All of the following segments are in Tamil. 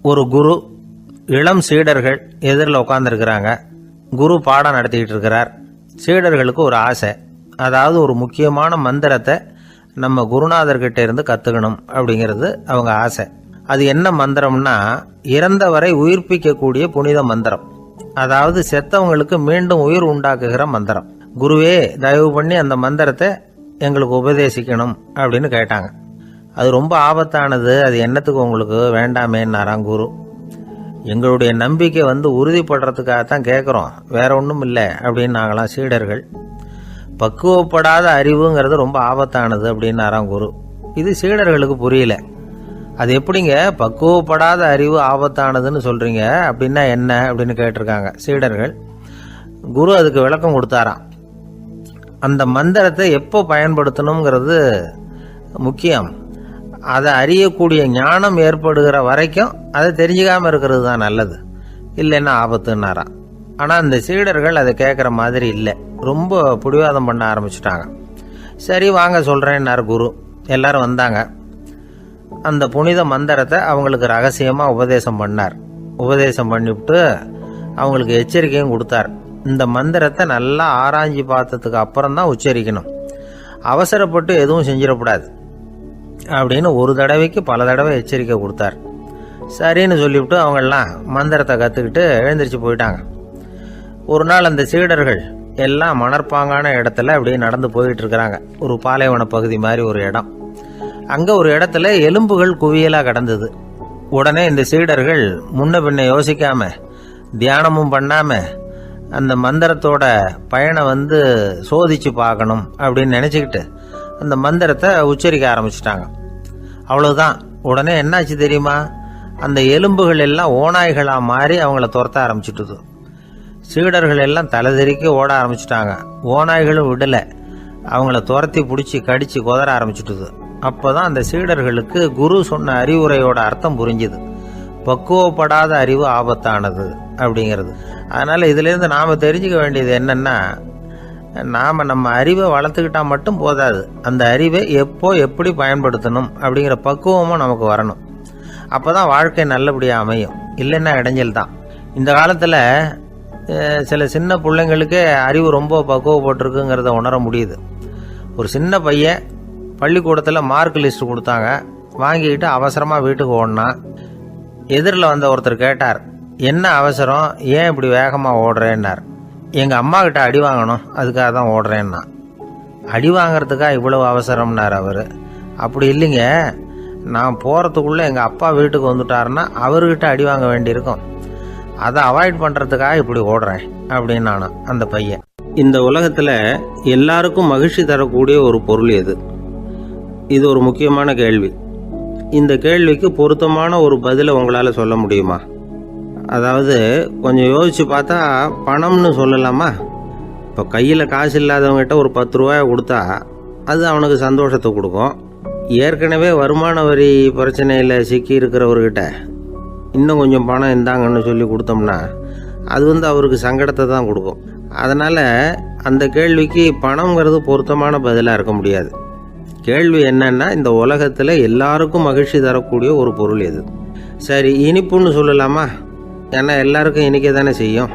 ஒரு குரு, இளம் சீடர்கள் எதிரில் உட்காந்துருக்கிறாங்க. குரு பாடம் நடத்திக்கிட்டு இருக்கிறார். சீடர்களுக்கு ஒரு ஆசை, அதாவது ஒரு முக்கியமான மந்திரத்தை நம்ம குருநாதர்கிட்ட இருந்து கற்றுக்கணும் அப்படிங்கிறது அவங்க ஆசை. அது என்ன மந்திரம்னா, இறந்தவரை உயிர்ப்பிக்கக்கூடிய புனித மந்திரம், அதாவது செத்தவங்களுக்கு மீண்டும் உயிர் உண்டாக்குகிற மந்திரம். குருவே, தயவு பண்ணி அந்த மந்திரத்தை எங்களுக்கு உபதேசிக்கணும் அப்படின்னு கேட்டாங்க. அது ரொம்ப ஆபத்தானது, அது என்னத்துக்கு உங்களுக்கு வேண்டாமேன்னாராம் குரு. எங்களுடைய நம்பிக்கை உறுதிப்படுறதுக்காகத்தான் கேட்குறோம், வேற ஒன்றும் இல்லை அப்படின்னாங்களாம் சீடர்கள். பக்குவப்படாத அறிவுங்கிறது ரொம்ப ஆபத்தானது அப்படின்னாராம் குரு. இது சீடர்களுக்கு புரியல. அது எப்படிங்க பக்குவப்படாத அறிவு ஆபத்தானதுன்னு சொல்றீங்க, அப்படின்னா என்ன அப்படின்னு கேட்டிருக்காங்க சீடர்கள். குரு அதுக்கு விளக்கம் கொடுத்தாராம். அந்த மந்திரத்தை எப்போ பயன்படுத்தணுங்கிறது முக்கியம். அதை அறியக்கூடிய ஞானம் ஏற்படுகிற வரைக்கும் அதை தெரிஞ்சுக்காம இருக்கிறது தான் நல்லது, இல்லைன்னா ஆபத்துன்னாராம். ஆனால் அந்த சீடர்கள் அதை கேட்குற மாதிரி இல்லை, ரொம்ப பிடிவாதம் பண்ண ஆரம்பிச்சுட்டாங்க. சரி வாங்க சொல்கிறேன்னார் குரு. எல்லாரும் வந்தாங்க. அந்த புனித மந்திரத்தை அவங்களுக்கு ரகசியமாக உபதேசம் பண்ணார். உபதேசம் பண்ணிவிட்டு அவங்களுக்கு எச்சரிக்கையும் கொடுத்தார். இந்த மந்திரத்தை நல்லா ஆராய்ச்சி பார்த்ததுக்கு அப்புறம் தான் உச்சரிக்கணும், அவசரப்பட்டு எதுவும் செஞ்சிடக்கூடாது அப்படின்னு ஒரு தடவைக்கு பல தடவை எச்சரிக்கை கொடுத்தார். சரின்னு சொல்லிவிட்டு அவங்கெல்லாம் மந்திரத்தை கற்றுக்கிட்டு எழுந்திரிச்சு போயிட்டாங்க. ஒரு நாள் அந்த சீடர்கள் எல்லாம் மணற்பாங்கான இடத்துல அப்படியே நடந்து போயிட்டு இருக்கிறாங்க. ஒரு பாலைவன பகுதி மாதிரி ஒரு இடம். அங்கே ஒரு இடத்துல எலும்புகள் குவியலாக கிடந்தது. உடனே இந்த சீடர்கள் முன்ன பின்ன யோசிக்காம, தியானமும் பண்ணாம, அந்த மந்திரத்தோட பயனை சோதிச்சு பார்க்கணும் அப்படின்னு நினச்சிக்கிட்டு அந்த மந்திரத்தை உச்சரிக்க ஆரம்பிச்சிட்டாங்க. அவ்வளவுதான். உடனே என்னாச்சு தெரியுமா, அந்த எலும்புகள் எல்லாம் ஓநாய்களாக மாறி அவங்கள துரத்த ஆரம்பிச்சுட்டுது. சீடர்கள் எல்லாம் தலைதெறிக்க ஓட ஆரம்பிச்சுட்டாங்க. ஓநாய்களும் விடலை, அவங்கள துரத்தி பிடிச்சி கடிச்சு கொதற ஆரம்பிச்சுட்டுது. அப்போதான் அந்த சீடர்களுக்கு குரு சொன்ன அறிவுரையோட அர்த்தம் புரிஞ்சுது. பக்குவப்படாத அறிவு ஆபத்தானது அப்படிங்கிறது. அதனால இதுலேருந்து நாம் தெரிஞ்சுக்க வேண்டியது என்னன்னா, நாம் நம்ம அறிவை வளர்த்துக்கிட்டா மட்டும் போதாது, அந்த அறிவை எப்போ எப்படி பயன்படுத்தணும் அப்படிங்கிற பக்குவமும் நமக்கு வரணும். அப்போ தான் வாழ்க்கை நல்லபடியாக அமையும், இல்லைன்னா இடைஞ்சல் தான். இந்த காலத்தில் சில சின்ன பிள்ளைங்களுக்கே அறிவு ரொம்ப பக்குவப்பட்டிருக்குங்கிறத உணர முடியுது. ஒரு சின்ன பையன் பள்ளிக்கூடத்தில் மார்க் லிஸ்ட் கொடுத்தாங்க, வாங்கிக்கிட்டு அவசரமாக வீட்டுக்கு ஓடினான். எதிரில் வந்த ஒருத்தர் கேட்டார், என்ன அவசரம், ஏன் இப்படி வேகமாக ஓடுறேன்னார். எங்கள் அம்மா கிட்ட அடி வாங்கணும், அதுக்காக தான் ஓடுறேன்னா. அடி வாங்கிறதுக்கா இவ்வளவு அவசரம்னார் அவர். அப்படி இல்லைங்க, நான் போகிறதுக்குள்ளே எங்கள் அப்பா வீட்டுக்கு வந்துட்டாருன்னா அவர்கிட்ட அடி வாங்க வேண்டியிருக்கும், அதை அவாய்ட் பண்ணுறதுக்காக இப்படி ஓடுறேன் அப்படின்னு நானும் அந்த பையன். இந்த உலகத்தில் எல்லாருக்கும் மகிழ்ச்சி தரக்கூடிய ஒரு பொருள் எது? இது ஒரு முக்கியமான கேள்வி. இந்த கேள்விக்கு பொருத்தமான ஒரு பதிலை உங்களால் சொல்ல முடியுமா? அதாவது கொஞ்சம் யோசித்து பார்த்தா பணம்னு சொல்லலாமா? இப்போ கையில் காசு இல்லாதவங்ககிட்ட ஒரு 10 ரூபாயை கொடுத்தா அது அவனுக்கு சந்தோஷத்தை கொடுக்கும். ஏற்கனவே வருமான வரி பிரச்சனையில் சிக்கி இருக்கிறவர்கிட்ட இன்னும் கொஞ்சம் பணம் இருந்தாங்கன்னு சொல்லி கொடுத்தோம்னா அது அவருக்கு சங்கடத்தை தான் கொடுக்கும். அதனால் அந்த கேள்விக்கு பணங்கிறது பொருத்தமான பதிலாக இருக்க முடியாது. கேள்வி என்னன்னா, இந்த உலகத்தில் எல்லாருக்கும் மகிழ்ச்சி தரக்கூடிய ஒரு பொருள் எது? சரி, இனிப்புன்னு சொல்லலாமா? ஏன்னா எல்லாருக்கும் இனிக்க தானே செய்யும்.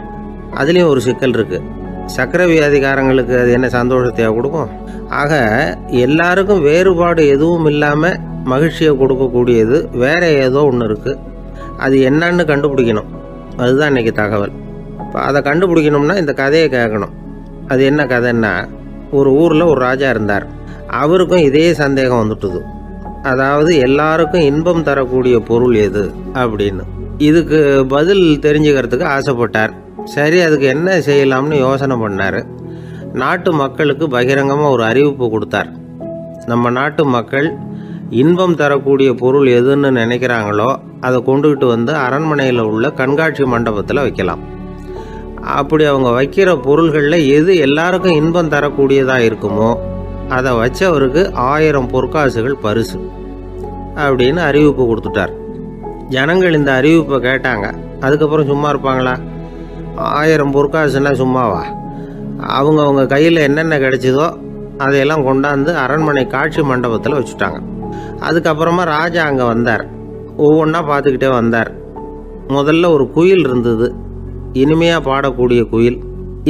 அதுலேயும் ஒரு சிக்கல் இருக்குது. சர்க்கரை வியாதிகாரங்களுக்கு அது என்ன சந்தோஷத்தையாக கொடுக்கும்? ஆக எல்லாருக்கும் வேறுபாடு எதுவும் இல்லாமல் மகிழ்ச்சியை கொடுக்கக்கூடியது வேற ஏதோ ஒன்று இருக்குது. அது என்னன்னு கண்டுபிடிக்கணும். அதுதான் இன்றைக்கி தகவல். இப்போ அதை கண்டுபிடிக்கணும்னா இந்த கதையை கேட்கணும். அது என்ன கதைன்னா, ஒரு ஊரில் ஒரு ராஜா இருந்தார். அவருக்கும் இதே சந்தேகம் வந்துட்டுது. அதாவது எல்லாருக்கும் இன்பம் தரக்கூடிய பொருள் எது அப்படின்னு. இதுக்கு பதில் தெரிஞ்சுக்கிறதுக்கு ஆசைப்பட்டார். சரி, அதுக்கு என்ன செய்யலாம்னு யோசனை பண்ணார். நாட்டு மக்களுக்கு பகிரங்கமாக ஒரு அறிவிப்பு கொடுத்தார். நம்ம நாட்டு மக்கள் இன்பம் தரக்கூடிய பொருள் எதுன்னு நினைக்கிறாங்களோ அதை கொண்டுகிட்டு அரண்மனையில் உள்ள கண்காட்சி மண்டபத்தில் வைக்கலாம். அப்படி அவங்க வைக்கிற பொருள்களில் எது எல்லாருக்கும் இன்பம் தரக்கூடியதாக இருக்குமோ அதை வச்சவருக்கு 1000 பொற்காசுகள் பரிசு அப்படின்னு அறிவிப்பு கொடுத்துட்டார். ஜனங்கள் இந்த அறிவிப்பை கேட்டாங்க. அதுக்கப்புறம் சும்மா இருப்பாங்களா? 1000 பொற்காசுன்னா சும்மாவா? அவங்க கையில் என்னென்ன கிடைச்சதோ அதையெல்லாம் கொண்டாந்து அரண்மனை காட்சி மண்டபத்தில் வச்சுட்டாங்க. அதுக்கப்புறமா ராஜா அங்கே வந்தார். ஒவ்வொன்றா பார்த்துக்கிட்டே வந்தார். முதல்ல ஒரு குயில் இருந்தது, இனிமையாக பாடக்கூடிய குயில்.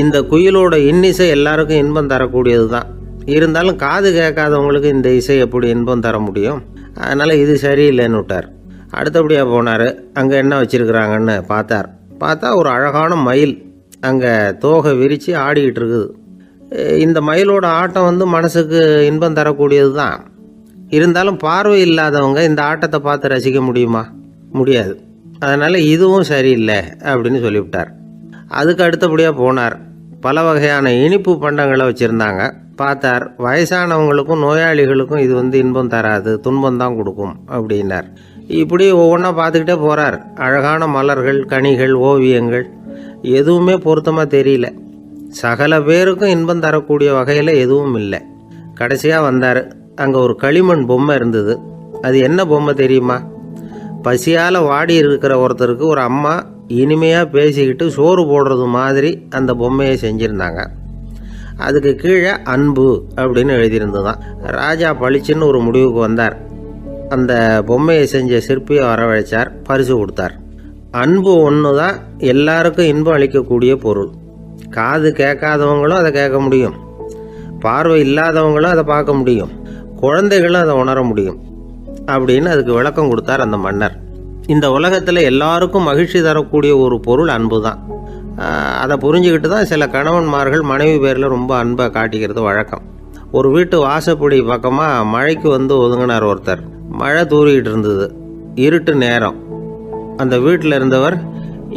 இந்த குயிலோட இன்னிசை எல்லாருக்கும் இன்பம் தரக்கூடியது தான். இருந்தாலும் காது கேட்காதவங்களுக்கு இந்த இசை எப்படி இன்பம் தர முடியும்? அதனால் இது சரியில்லைன்னு விட்டார். அடுத்தபடியாக போனார். அங்கே என்ன வச்சுருக்குறாங்கன்னு பார்த்தா ஒரு அழகான மயில் அங்கே தோகை விரித்து ஆடிக்கிட்டு இருக்குது. இந்த மயிலோட ஆட்டம் மனசுக்கு இன்பம் தரக்கூடியது தான். இருந்தாலும் பார்வை இல்லாதவங்க இந்த ஆட்டத்தை பார்த்து ரசிக்க முடியுமா? முடியாது. அதனால் இதுவும் சரியில்லை அப்படின்னு சொல்லிவிட்டார். அதுக்கு அடுத்தபடியாக போனார். பல வகையான இனிப்பு பண்டங்களை வச்சுருந்தாங்க. பார்த்தார், வயசானவங்களுக்கும் நோயாளிகளுக்கும் இது இன்பம் தராது, துன்பம் தான் கொடுக்கும் அப்படின்னார். இப்படி ஒவ்வொன்றா பார்த்துக்கிட்டே போகிறார். அழகான மலர்கள், கனிகள், ஓவியங்கள் எதுவுமே பொருத்தமாக தெரியல. சகல பேருக்கும் இன்பம் தரக்கூடிய வகையில் எதுவும் இல்லை. கடைசியாக வந்தார். அங்கே ஒரு களிமண் பொம்மை இருந்தது. அது என்ன பொம்மை தெரியுமா? பசியால் வாடி இருக்கிற ஒருத்தருக்கு ஒரு அம்மா இனிமையாக பேசிக்கிட்டு சோறு போடுறது மாதிரி அந்த பொம்மையை செஞ்சுருந்தாங்க. அதுக்கு கீழே அன்பு அப்படின்னு எழுதியிருந்ததுதான். ராஜா பளிச்சுன்னு ஒரு முடிவுக்கு வந்தார். அந்த பொம்மையை செஞ்ச சிற்பியை வரவழைச்சார், பரிசு கொடுத்தார். அன்பு ஒன்று தான் எல்லாருக்கும் இன்பம் அளிக்கக்கூடிய பொருள். காது கேட்காதவங்களும் அதை கேட்க முடியும், பார்வை இல்லாதவங்களும் அதை பார்க்க முடியும், குழந்தைகளும் அதை உணர முடியும் அப்படின்னு அதுக்கு விளக்கம் கொடுத்தார் அந்த மன்னர். இந்த உலகத்தில் எல்லாருக்கும் மகிழ்ச்சி தரக்கூடிய ஒரு பொருள் அன்பு தான். அதை புரிஞ்சுக்கிட்டு தான் சில கணவன்மார்கள் மனைவி பேரில் ரொம்ப அன்பை காட்டிக்கிறது வழக்கம். ஒரு வீட்டு வாசப்படி பக்கமாக மழைக்கு ஒதுங்கினார் ஒருத்தர். மழை தூரிக்கிட்டு இருந்தது, இருட்டு நேரம். அந்த வீட்டில் இருந்தவர்,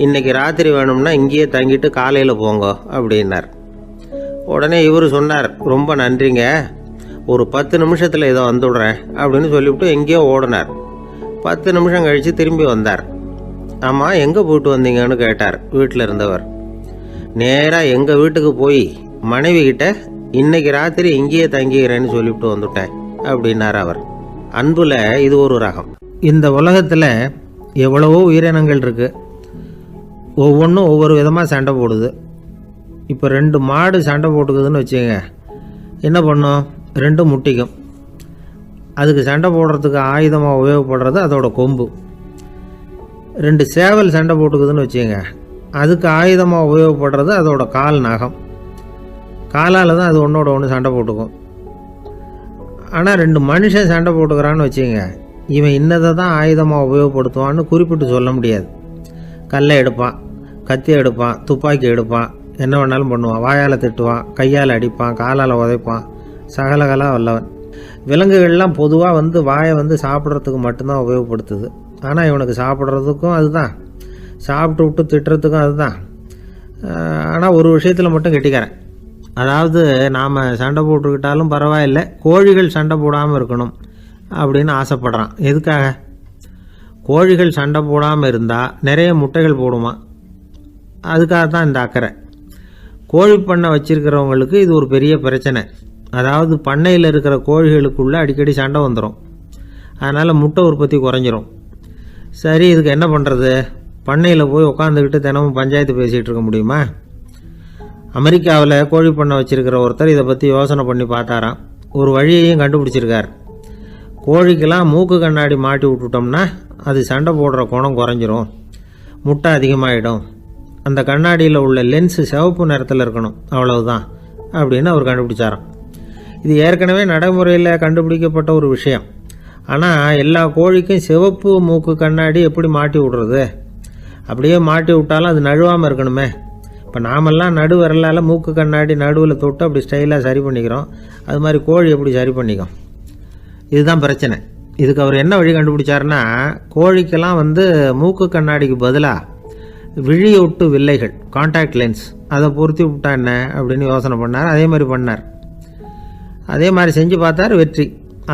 இன்னைக்கு ராத்திரி வேணும்னா இங்கேயே தங்கிட்டு காலையில் போங்க அப்படின்னார். உடனே இவர் சொன்னார், ரொம்ப நன்றிங்க, ஒரு 10 நிமிஷத்தில் இதை வந்துவிடுறேன் அப்படின்னு சொல்லிவிட்டு எங்கேயோ ஓடினார். 10 நிமிஷம் கழித்து திரும்பி வந்தார். ஆமாம், எங்கே போயிட்டு வந்தீங்கன்னு கேட்டார் வீட்டில் இருந்தவர். நேராக எங்கள் வீட்டுக்கு போய் மனைவி கிட்ட இன்னைக்கு ராத்திரி இங்கேயே தங்கிக்கிறேன்னு சொல்லிவிட்டு வந்துட்டேன் அப்படின்னார் அவர். அன்புல இது ஒரு ரகம். இந்த உலகத்தில் எவ்வளவோ உயிரினங்கள் இருக்குது. ஒவ்வொன்றும் ஒவ்வொரு விதமாக சண்டை போடுது. இப்போ 2 மாடு சண்டை போட்டுக்குதுன்னு வச்சுக்கோங்க, என்ன பண்ணும்? 2 முட்டிக்கும். அதுக்கு சண்டை போடுறதுக்கு ஆயுதமாக உபயோகப்படுறது அதோட கொம்பு. 2 சேவல் சண்டை போட்டுக்குதுன்னு வச்சுக்கோங்க, அதுக்கு ஆயுதமாக உபயோகப்படுறது அதோட கால் நகம். காலால் தான் அது ஒன்றோட ஒன்று சண்டை போட்டுக்கும். ஆனால் 2 மனுஷன் சண்டை போட்டுக்கிறான்னு வச்சுக்கோங்க, இவன் இன்னதை தான் ஆயுதமாக உபயோகப்படுத்துவான்னு குறிப்பிட்டு சொல்ல முடியாது. கல்லை எடுப்பான், கத்தி எடுப்பான், துப்பாக்கி எடுப்பான், என்ன வேணாலும் பண்ணுவான். வாயால் திட்டுவான், கையால் அடிப்பான், காலால் உதைப்பான், சகலகலாக வல்லவன். விலங்குகள்லாம் பொதுவாக வாயை சாப்பிட்றதுக்கு மட்டும்தான் உபயோகப்படுத்துது. ஆனால் இவனுக்கு சாப்பிட்றதுக்கும் அதுதான், சாப்பிட்டு விட்டு திட்டுறதுக்கும் அதுதான். ஆனால் ஒரு விஷயத்தில் மட்டும் கெட்டிக்கிறேன். அதாவது நாம் சண்டை போட்டுக்கிட்டாலும் பரவாயில்லை, கோழிகள் சண்டை போடாமல் இருக்கணும் அப்படின்னு ஆசைப்படுறான். எதுக்காக? கோழிகள் சண்டை போடாமல் இருந்தால் நிறைய முட்டைகள் போடுமா, அதுக்காக தான் இந்த அக்கறை. கோழி பண்ணை வச்சிருக்கிறவங்களுக்கு இது ஒரு பெரிய பிரச்சனை. அதாவது பண்ணையில் இருக்கிற கோழிகளுக்குள்ளே அடிக்கடி சண்டை வந்துடும். அதனால் முட்டை உற்பத்தி குறைஞ்சிரும். சரி, இதுக்கு என்ன பண்ணுறது? பண்ணையில் போய் உட்காந்துக்கிட்டு தினமும் பஞ்சாயத்து பேசிகிட்டு இருக்க முடியுமா? அமெரிக்காவில் கோழி பண்ணை வச்சிருக்கிற ஒருத்தர் இதை பற்றி யோசனை பண்ணி பார்த்தாராம். ஒரு வழியையும் கண்டுபிடிச்சிருக்கார். கோழிக்கெல்லாம் மூக்கு கண்ணாடி மாட்டி விட்டுட்டோம்னா அது சண்டை போடுற குணம் குறைஞ்சிரும், முட்டை அதிகமாகிடும். அந்த கண்ணாடியில் உள்ள லென்ஸு சிவப்பு நிறத்தில் இருக்கணும், அவ்வளவுதான் அப்படின்னு அவர் கண்டுபிடிச்சாராம். இது ஏற்கனவே நடைமுறையில் கண்டுபிடிக்கப்பட்ட ஒரு விஷயம். ஆனால் எல்லா கோழிக்கும் சிவப்பு மூக்கு கண்ணாடி எப்படி மாட்டி விடுறது? அப்படியே மாட்டி விட்டாலும் அது நழுவாமல் இருக்கணுமே. இப்போ நாமெல்லாம் நடு விரலால் மூக்கு கண்ணாடி நடுவில் தொட்டு அப்படி ஸ்டைலாக சரி பண்ணிக்கிறோம். அது மாதிரி கோழி எப்படி சரி பண்ணிக்கும்? இதுதான் பிரச்சனை. இதுக்கு அவர் என்ன வழி கண்டுபிடிச்சாருன்னா, கோழிக்கெல்லாம் மூக்கு கண்ணாடிக்கு பதிலாக விழியொட்டு வில்லைகள், கான்டாக்ட் லென்ஸ், அதை பொருத்தி விட்டா என்ன அப்படின்னு யோசனை பண்ணார். அதே மாதிரி பண்ணார். அதே மாதிரி செஞ்சு பார்த்தார், வெற்றி.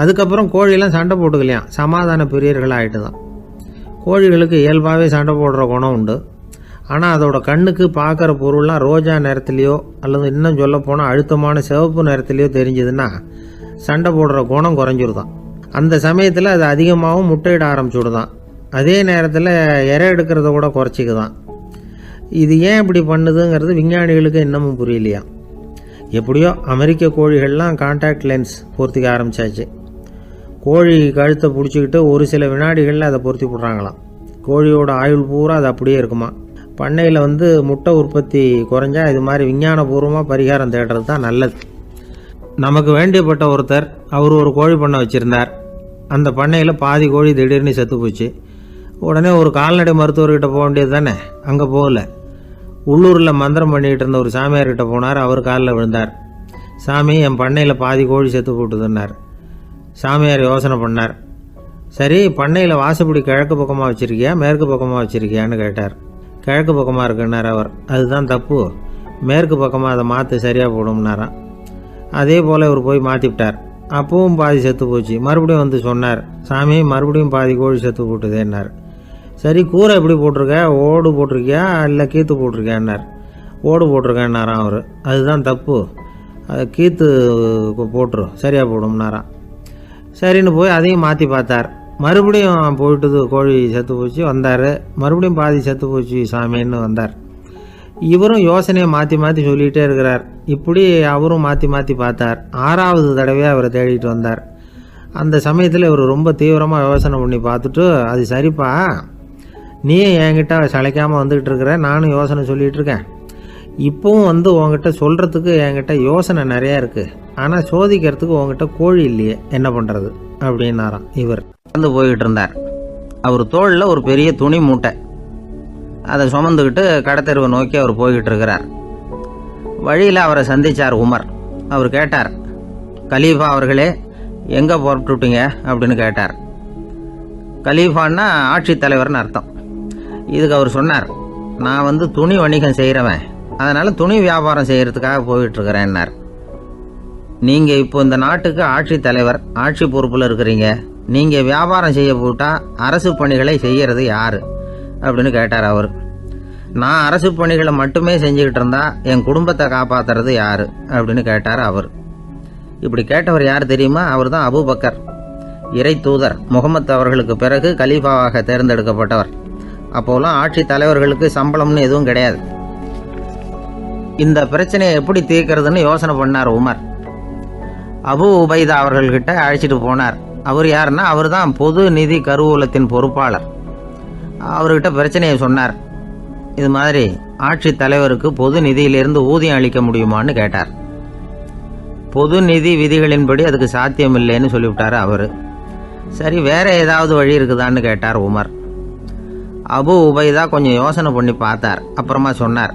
அதுக்கப்புறம் கோழியெல்லாம் சண்டை போட்டுக்கலையாம், சமாதான பிரியர்கள் ஆகிட்டு தான். கோழிகளுக்கு இயல்பாகவே சண்டை போடுற குணம் உண்டு. ஆனால் அதோட கண்ணுக்கு பார்க்குற பொருள்லாம் ரோஜா நிறத்துலையோ அல்லது இன்னும் சொல்ல போனால் அழுத்தமான சிவப்பு நிறத்துலையோ தெரிஞ்சதுன்னா சண்டை போடுற குணம் குறைஞ்சிருதான். அந்த சமயத்தில் அது அதிகமாகவும் முட்டையிட ஆரம்பிச்சுடுதான். அதே நேரத்தில் இறை எடுக்கிறத கூட குறைச்சிக்குதான். இது ஏன் இப்படி பண்ணுதுங்கிறது விஞ்ஞானிகளுக்கு இன்னமும் புரியலையா. எப்படியோ அமெரிக்க கோழிகள்லாம் கான்டாக்ட் லென்ஸ் பொருத்திக்க ஆரம்பித்தாச்சு. கோழி கழுத்தை பிடிச்சிக்கிட்டு ஒரு சில வினாடிகளில் அதை பொருத்தி போடுறாங்களாம். கோழியோட ஆயுள் பூரா அது அப்படியே இருக்குமா. பண்ணையில் முட்டை உற்பத்தி குறைஞ்சா இது மாதிரி விஞ்ஞானபூர்வமாக பரிகாரம் தேடுறது தான் நல்லது. நமக்கு வேண்டியப்பட்ட ஒருத்தர் அவர் ஒரு கோழி பண்ணை வச்சுருந்தார். அந்த பண்ணையில் பாதி கோழி திடீர்னு செத்து போச்சு. உடனே ஒரு கால்நடை மருத்துவர்கிட்ட போக வேண்டியது தானே. அங்கே போகல. உள்ளூரில் மந்திரம் பண்ணிகிட்டு இருந்த ஒரு சாமியார்கிட்ட போனார். அவர் காலில் விழுந்தார். சாமி, என் பண்ணையில் பாதி கோழி செத்து போட்டுதுன்னார். சாமியார் யோசனை பண்ணார். சரி, பண்ணையில் வாசப்படி கிழக்கு பக்கமாக வச்சுருக்கியா மேற்கு பக்கமாக வச்சுருக்கியான்னு கேட்டார். கிழக்கு பக்கமாக இருக்குன்னார் அவர். அதுதான் தப்பு, மேற்கு பக்கமாக அதை மாற்று சரியாக போடும்னாராம். அதே போல் இவர் போய் மாற்றிவிட்டார். அப்பவும் பாதி செத்து போச்சு. மறுபடியும் சொன்னார், சாமி மறுபடியும் பாதி கோழி செத்து போட்டுதேன்னார். சரி, கூரை எப்படி போட்டிருக்க, ஓடு போட்டிருக்கியா இல்லை கீத்து போட்டிருக்கியான்னார். ஓடு போட்டிருக்கேன்னாராம் அவர். அதுதான் தப்பு, அதை கீத்து போட்டுரும் சரியாக போடும்னாராம். சரின்னு போய் அதையும் மாற்றி பார்த்தார். மறுபடியும் போயிட்டுது, கோழி செத்து போச்சு. வந்தார். மறுபடியும் பாதி செத்து போச்சு சாமின்னு வந்தார். இவரும் யோசனையை மாற்றி மாற்றி சொல்லிகிட்டே இருக்கிறார். இப்படி அவரும் மாற்றி மாற்றி பார்த்தார். 6வது தடவையாக அவரை தேடிட்டு வந்தார். அந்த சமயத்தில் இவர் ரொம்ப தீவிரமாக யோசனை பண்ணி பார்த்துட்டு, அது சரிப்பா, நீயே என்கிட்ட சளைக்காமல் வந்துக்கிட்டு இருக்கிற, நானும் யோசனை சொல்லிகிட்டு இருக்கேன். இப்போவும் உங்ககிட்ட சொல்கிறதுக்கு என்கிட்ட யோசனை நிறையா இருக்குது. ஆனால் சோதிக்கிறதுக்கு உங்ககிட்ட கோழி இல்லையே, என்ன பண்ணுறது அப்படின்னாராம். இவர் போய்கிட்டு இருந்தார். அவர் தோளில் ஒரு பெரிய துணி மூட்டை, அதை சுமந்துக்கிட்டு கடத்தெருவை நோக்கி அவர் போய்கிட்டு இருக்கிறார். வழியில் அவரை சந்தித்தார் உமர். அவர் கேட்டார், கலீஃபா அவர்களே, எங்கே புறப்பட்டுட்டீங்க அப்படின்னு கேட்டார். கலீஃபான்னா ஆட்சித்தலைவர்னு அர்த்தம். இதுக்கு அவர் சொன்னார், நான் துணி வணிகம் செய்கிறவன், அதனால் துணி வியாபாரம் செய்கிறதுக்காக போயிட்டுருக்கிறேன்னார். நீங்கள் இப்போ இந்த நாட்டுக்கு ஆட்சித்தலைவர், ஆட்சி பொறுப்பில் இருக்கிறீங்க. நீங்கள் வியாபாரம் செய்ய போட்டால் அரசு பணிகளை செய்கிறது யார் அப்படின்னு கேட்டார் அவர். நான் அரசு பணிகளை மட்டுமே செஞ்சுக்கிட்டு இருந்தா என் குடும்பத்தை காப்பாற்றுறது யார் அப்படின்னு கேட்டார் அவர். இப்படி கேட்டவர் யார் தெரியுமா? அவர் தான் அபூபக்கர், இறை தூதர் முகமது அவர்களுக்கு பிறகு கலீஃபாவாக தேர்ந்தெடுக்கப்பட்டவர். அப்போலாம் ஆட்சி தலைவர்களுக்கு சம்பளம்னு எதுவும் கிடையாது. இந்த பிரச்சனையை எப்படி தீர்க்கிறதுன்னு யோசனை பண்ணார் உமர். அபு உபைதா அவர்கள்கிட்ட அழைச்சிட்டு போனார். அவர் யாருன்னா, அவர் தான் பொது நிதி கருவூலத்தின் பொறுப்பாளர். அவர்கிட்ட பிரச்சனையை சொன்னார். இது மாதிரி ஆட்சி தலைவருக்கு பொது நிதியிலிருந்து ஊதியம் அளிக்க முடியுமான்னு கேட்டார். பொது நிதி விதிகளின்படி அதுக்கு சாத்தியம் இல்லைன்னு சொல்லிவிட்டாரு அவர். சரி, வேற ஏதாவது வழி இருக்குதான்னு கேட்டார் உமர். அபு உபைதா கொஞ்சம் யோசனை பண்ணி பார்த்தார். அப்புறமா சொன்னார்,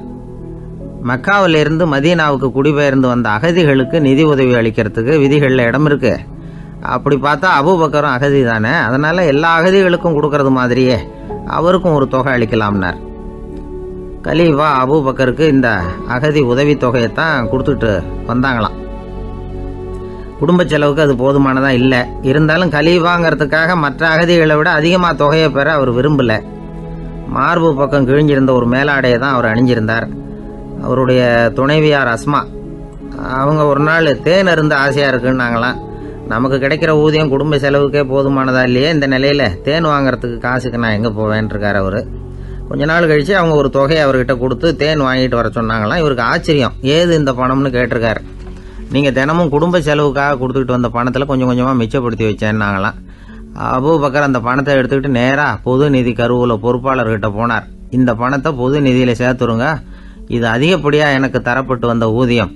மக்காவிலிருந்து மதீனாவுக்கு குடிபெயர்ந்து வந்த அகதிகளுக்கு நிதி உதவி அளிக்கிறதுக்கு விதிகளில் இடம் இருக்கு. அப்படி பார்த்தா அபூபக்கரும் அகதி தானே, அதனால எல்லா அகதிகளுக்கும் கொடுக்கறது மாதிரியே அவருக்கும் ஒரு தொகை அளிக்கலாம்னார். கலீஃபா அபூபக்கருக்கு இந்த அகதி உதவி தொகையைத்தான் கொடுத்துட்டு வந்தாங்களாம். குடும்ப செலவுக்கு அது போதுமானதா இல்லை. இருந்தாலும் கலீஃபாங்கிறதுக்காக மற்ற அகதிகளை விட அதிகமாக தொகையை பெற அவர் விரும்பல. மார்பு பக்கம் கிழிஞ்சிருந்த ஒரு மேலாடையை தான் அவர் அணிஞ்சிருந்தார். அவருடைய துணைவியார் அஸ்மா, அவங்க ஒரு நாள் தேன் அருந்த ஆசையாக இருக்குன்னாங்களாம். நமக்கு கிடைக்கிற ஊதியம் குடும்ப செலவுக்கே போதுமானதா இல்லையே, இந்த நிலையில் தேன் வாங்கிறதுக்கு காசுக்கு நான் எங்கே போவேன்ருக்கார் அவர். கொஞ்ச நாள் கழித்து அவங்க ஒரு தொகையை அவர்கிட்ட கொடுத்து தேன் வாங்கிட்டு வர சொன்னாங்களாம். இவருக்கு ஆச்சரியம், ஏது இந்த பணம்னு கேட்டிருக்காரு. நீங்கள் தினமும் குடும்ப செலவுக்காக கொடுத்துக்கிட்டு வந்த பணத்தில் கொஞ்சம் கொஞ்சமாக மிச்சப்படுத்தி வச்சேன்னாங்களாம். அபூபக்கர் அந்த பணத்தை எடுத்துக்கிட்டு நேராக பொது நிதி கருவூல பொறுப்பாளர்கிட்ட போனார். இந்த பணத்தை பொது நிதியில் சேர்த்துருங்க, இது அதிகப்படியாக எனக்கு தரப்பட்டு வந்த ஊதியம்,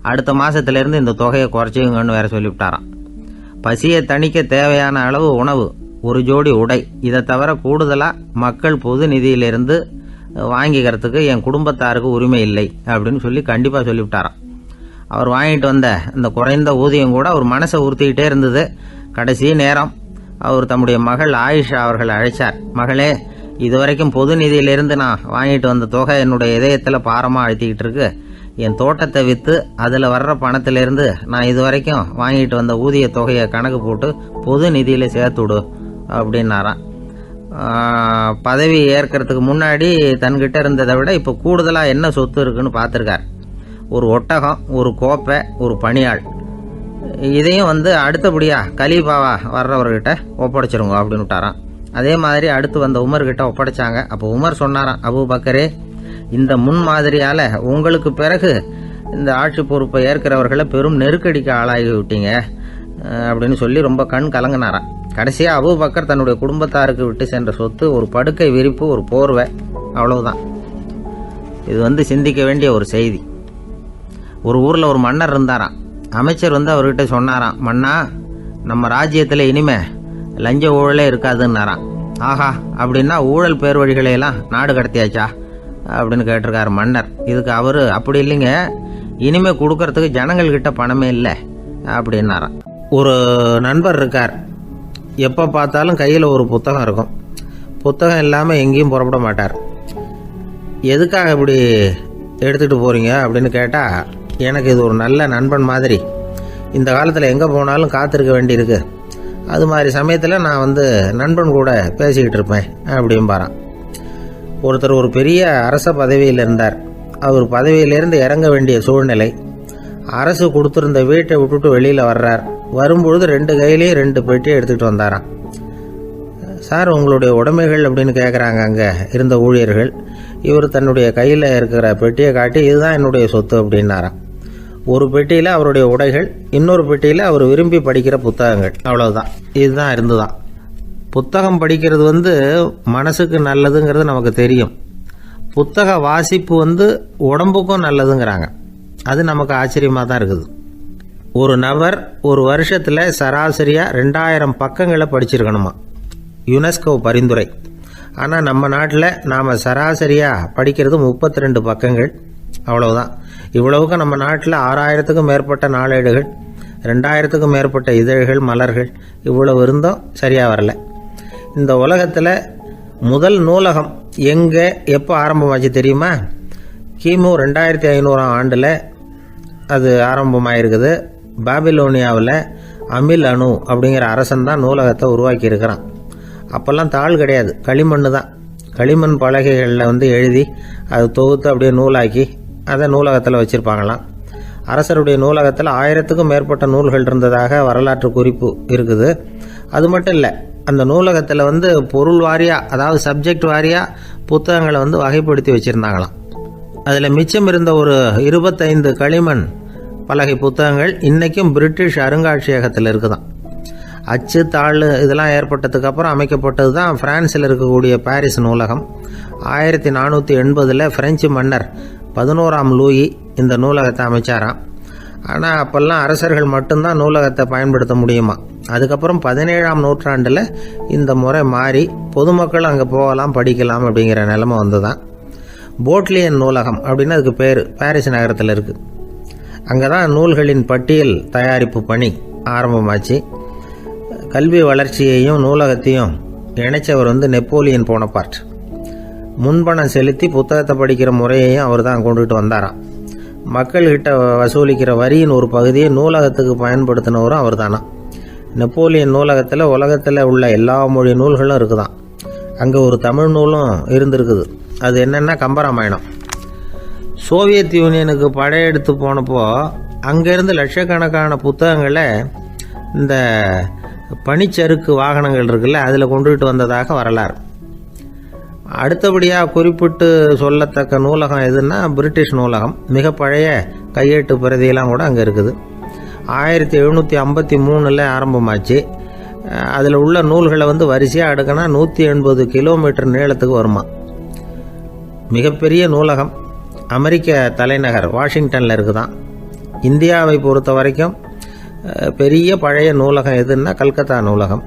அடுத்த மாதத்துலேருந்து இந்த தொகையை குறைச்சிங்கன்னு வேற சொல்லிவிட்டாராம். பசியை தணிக்க தேவையான அளவு உணவு, ஒரு ஜோடி உடை, இதை தவிர கூடுதலாக மக்கள் பொது நிதியிலிருந்து வாங்கிக்கிறதுக்கு என் குடும்பத்தாருக்கு உரிமை இல்லை அப்படின்னு சொல்லி கண்டிப்பாக சொல்லிவிட்டாராம். அவர் வாங்கிட்டு வந்த இந்த குறைந்த ஊதியம் கூட அவர் மனசை உறுத்திக்கிட்டே இருந்தது. கடைசி நேரம் அவர் தம்முடைய மகள் ஆயிஷா அவர்களை அழைச்சார். மகளே, இதுவரைக்கும் பொது நிதியிலிருந்து நான் வாங்கிட்டு வந்த தொகை என்னுடைய இதயத்தில் பாரமாக அழுத்திக்கிட்டு இருக்கு. என் தோட்டத்தை விற்று அதில் வர்ற பணத்திலிருந்து நான் இதுவரைக்கும் வாங்கிட்டு வந்த ஊதிய தொகையை கணக்கு போட்டு பொது நிதியில் சேர்த்துடு அப்படின்னாராம். பதவி ஏற்கிறதுக்கு முன்னாடி தன்கிட்ட இருந்ததை விட இப்போ கூடுதலாக என்ன சொத்து இருக்குன்னு பார்த்துருக்கார். ஒரு ஒட்டகம், ஒரு கோப்பை, ஒரு பணியாள். இதையும் அடுத்தபடியாக கலீஃபாவா வர்றவர்கிட்ட ஒப்படைச்சிருங்க அப்படின்னு விட்டாராம். அதே மாதிரி அடுத்து வந்த உமர்கிட்ட ஒப்படைச்சாங்க. அப்போ உமர் சொன்னாராம், அபூபக்கரே, இந்த முன்மாதிரியால் உங்களுக்கு பிறகு இந்த ஆட்சி பொறுப்பை ஏற்கிறவர்களை பெரும் நெருக்கடிக்கு ஆளாகி விட்டீங்க அப்படின்னு சொல்லி ரொம்ப கண் கலங்கினாராம். கடைசியாக அபூபக்கர் தன்னுடைய குடும்பத்தாருக்கு விட்டு சென்ற சொத்து ஒரு படுக்கை விரிப்பு, ஒரு போர்வை, அவ்வளவுதான். இது சிந்திக்க வேண்டிய ஒரு செய்தி. ஒரு ஊரில் ஒரு மன்னர் இருந்தாராம். அமைச்சர் அவர்கிட்ட சொன்னாராம், மன்னா, நம்ம ராஜ்யத்தில் இனிமே லஞ்ச ஊழலே இருக்காதுன்னாராம். ஆஹா, அப்படின்னா ஊழல் பேர் வழிகளையெல்லாம் நாடு கடத்தியாச்சா அப்படின்னு கேட்டிருக்காரு மன்னர். இதுக்கு அவர், அப்படி இல்லைங்க, இனிமே கொடுக்கறதுக்கு ஜனங்கள்கிட்ட பணமே இல்லை அப்படின்னாராம். ஒரு நண்பர் இருக்கார். எப்போ பார்த்தாலும் கையில் ஒரு புத்தகம் இருக்கும். புத்தகம் இல்லாமல் எங்கேயும் புறப்பட மாட்டார். எதுக்காக இப்படி எடுத்துகிட்டு போகிறீங்க அப்படின்னு கேட்டால், எனக்கு இது ஒரு நல்ல நண்பன் மாதிரி. இந்த காலத்தில் எங்கே போனாலும் காத்திருக்க வேண்டியிருக்கு. அது மாதிரி சமயத்தில் நான் நண்பன் கூட பேசிக்கிட்டு இருப்பேன் அப்படிம்பாரான். ஒருத்தர் ஒரு பெரிய அரச பதவியில் இருந்தார். அவர் பதவியிலேருந்து இறங்க வேண்டிய சூழ்நிலை. அரசு கொடுத்துருந்த வீட்டை விட்டுட்டு வெளியில் வர்றார். வரும்பொழுது 2 கையிலையும் 2 பெட்டியை எடுத்துகிட்டு வந்தாராம். சார், உங்களுடைய உடைமைகள் அப்படின்னு கேட்குறாங்க அங்கே இருந்த ஊழியர்கள். இவர் தன்னுடைய கையில் இருக்கிற பெட்டியை காட்டி, இதுதான் என்னுடைய சொத்து அப்படின்னாராம். ஒரு பெட்டியில் அவருடைய உடைகள், இன்னொரு பெட்டியில் அவர் விரும்பி படிக்கிற புத்தகங்கள், அவ்வளவுதான். இதுதான் இருந்துதான். புத்தகம் படிக்கிறது மனசுக்கு நல்லதுங்கிறது நமக்கு தெரியும். புத்தக வாசிப்பு உடம்புக்கும் நல்லதுங்கிறாங்க. அது நமக்கு ஆச்சரியமாக தான் இருக்குது. ஒரு நபர் ஒரு வருஷத்தில் சராசரியாக 2000 பக்கங்களை படிச்சிருக்கணுமா, யுனெஸ்கோ பரிந்துரை. ஆனால் நம்ம நாட்டில் நாம் சராசரியாக படிக்கிறது 32 பக்கங்கள், அவ்வளவுதான். இவ்வளவுக்கு நம்ம நாட்டில் 6000த்துக்கும் மேற்பட்ட நாளேடுகள், 2000த்துக்கும் மேற்பட்ட இதழ்கள், மலர்கள், இவ்வளவு இருந்தும் சரியாக வரல. இந்த உலகத்தில் முதல் நூலகம் எங்கே எப்போ ஆரம்பமாச்சு தெரியுமா? கிமு 2500ஆம் ஆண்டில் அது ஆரம்பமாயிருக்குது. பாபிலோனியாவில் அமில் அணு அப்படிங்கிற அரசன் தான் நூலகத்தை உருவாக்கி இருக்கிறான். அப்போல்லாம் தாள் கிடையாது, களிமண் தான். களிமண் பலகைகளில் எழுதி அது தொகுத்து அப்படியே நூலாக்கி அதை நூலகத்தில் வச்சுருப்பாங்களாம். அரசருடைய நூலகத்தில் 1000த்துக்கும் மேற்பட்ட நூல்கள் இருந்ததாக வரலாற்று குறிப்பு இருக்குது. அது மட்டும் இல்லை, அந்த நூலகத்தில் பொருள் வாரியாக, அதாவது சப்ஜெக்ட் வாரியாக புத்தகங்களை வகைப்படுத்தி வச்சுருந்தாங்களாம். அதில் மிச்சம் இருந்த ஒரு 25 களிமண் பலகை புத்தகங்கள் இன்றைக்கும் பிரிட்டிஷ் அருங்காட்சியகத்தில் இருக்குதான். அச்சு, தாள் இதெல்லாம் ஏற்பட்டதுக்கு அப்புறம் அமைக்கப்பட்டது தான் பிரான்சில் இருக்கக்கூடிய பாரிஸ் நூலகம். 1480 பிரெஞ்சு மன்னர் 11ஆம் லூயி இந்த நூலகத்தை அமைச்சாராம். ஆனால் அப்போல்லாம் அரசர்கள் மட்டும்தான் நூலகத்தை பயன்படுத்த முடியுமா. அதுக்கப்புறம் 17ஆம் நூற்றாண்டில் இந்த முறை மாறி பொதுமக்கள் அங்கே போகலாம், படிக்கலாம் அப்படிங்கிற நிலைமை வந்துதான். போட்லியன் நூலகம் அப்படின்னு அதுக்கு பேர், பாரிஸ் நகரத்தில் இருக்குது. அங்கே தான் நூல்களின் பட்டியல் தயாரிப்பு பணி ஆரம்பமாச்சு. கல்வி வளர்ச்சியையும் நூலகத்தையும் இணைச்சவர் நெப்போலியன் போனபார்ட். முன்பணம் செலுத்தி புத்தகத்தை படிக்கிற முறையையும் அவர் தான் கொண்டுட்டு வந்தாராம். மக்கள்கிட்ட வசூலிக்கிற வரியின் ஒரு பகுதியை நூலகத்துக்கு பயன்படுத்தினவரும் அவர் தானா. நெப்போலியன் நூலகத்தில் உலகத்தில் உள்ள எல்லா மொழி நூல்களும் இருக்குதான். அங்கே ஒரு தமிழ் நூலும் இருந்திருக்குது. அது என்னென்னா கம்பராமாயணம். சோவியத் யூனியனுக்கு படையெடுத்து போனப்போ அங்கேருந்து லட்சக்கணக்கான புத்தகங்களை இந்த பனிச்சறுக்கு வாகனங்கள் இருக்குல்ல, அதில் கொண்டுகிட்டு வந்ததாக வரலாறு. அடுத்தபடியாக குறிப்பிட்டு சொல்லத்தக்க நூலகம் எதுன்னா பிரிட்டிஷ் நூலகம். மிக பழைய கையெழுத்து பிரதியெல்லாம் கூட அங்கே இருக்குது. 1753 ஆரம்பமாச்சு. அதில் உள்ள நூல்களை வரிசையாக அடுக்கினா 180 கிலோமீட்டர் நீளத்துக்கு வருமா. மிகப்பெரிய நூலகம் அமெரிக்க தலைநகர் வாஷிங்டனில் இருக்குதான். இந்தியாவை பொறுத்த வரைக்கும் பெரிய பழைய நூலகம் எதுன்னா கல்கத்தா நூலகம்.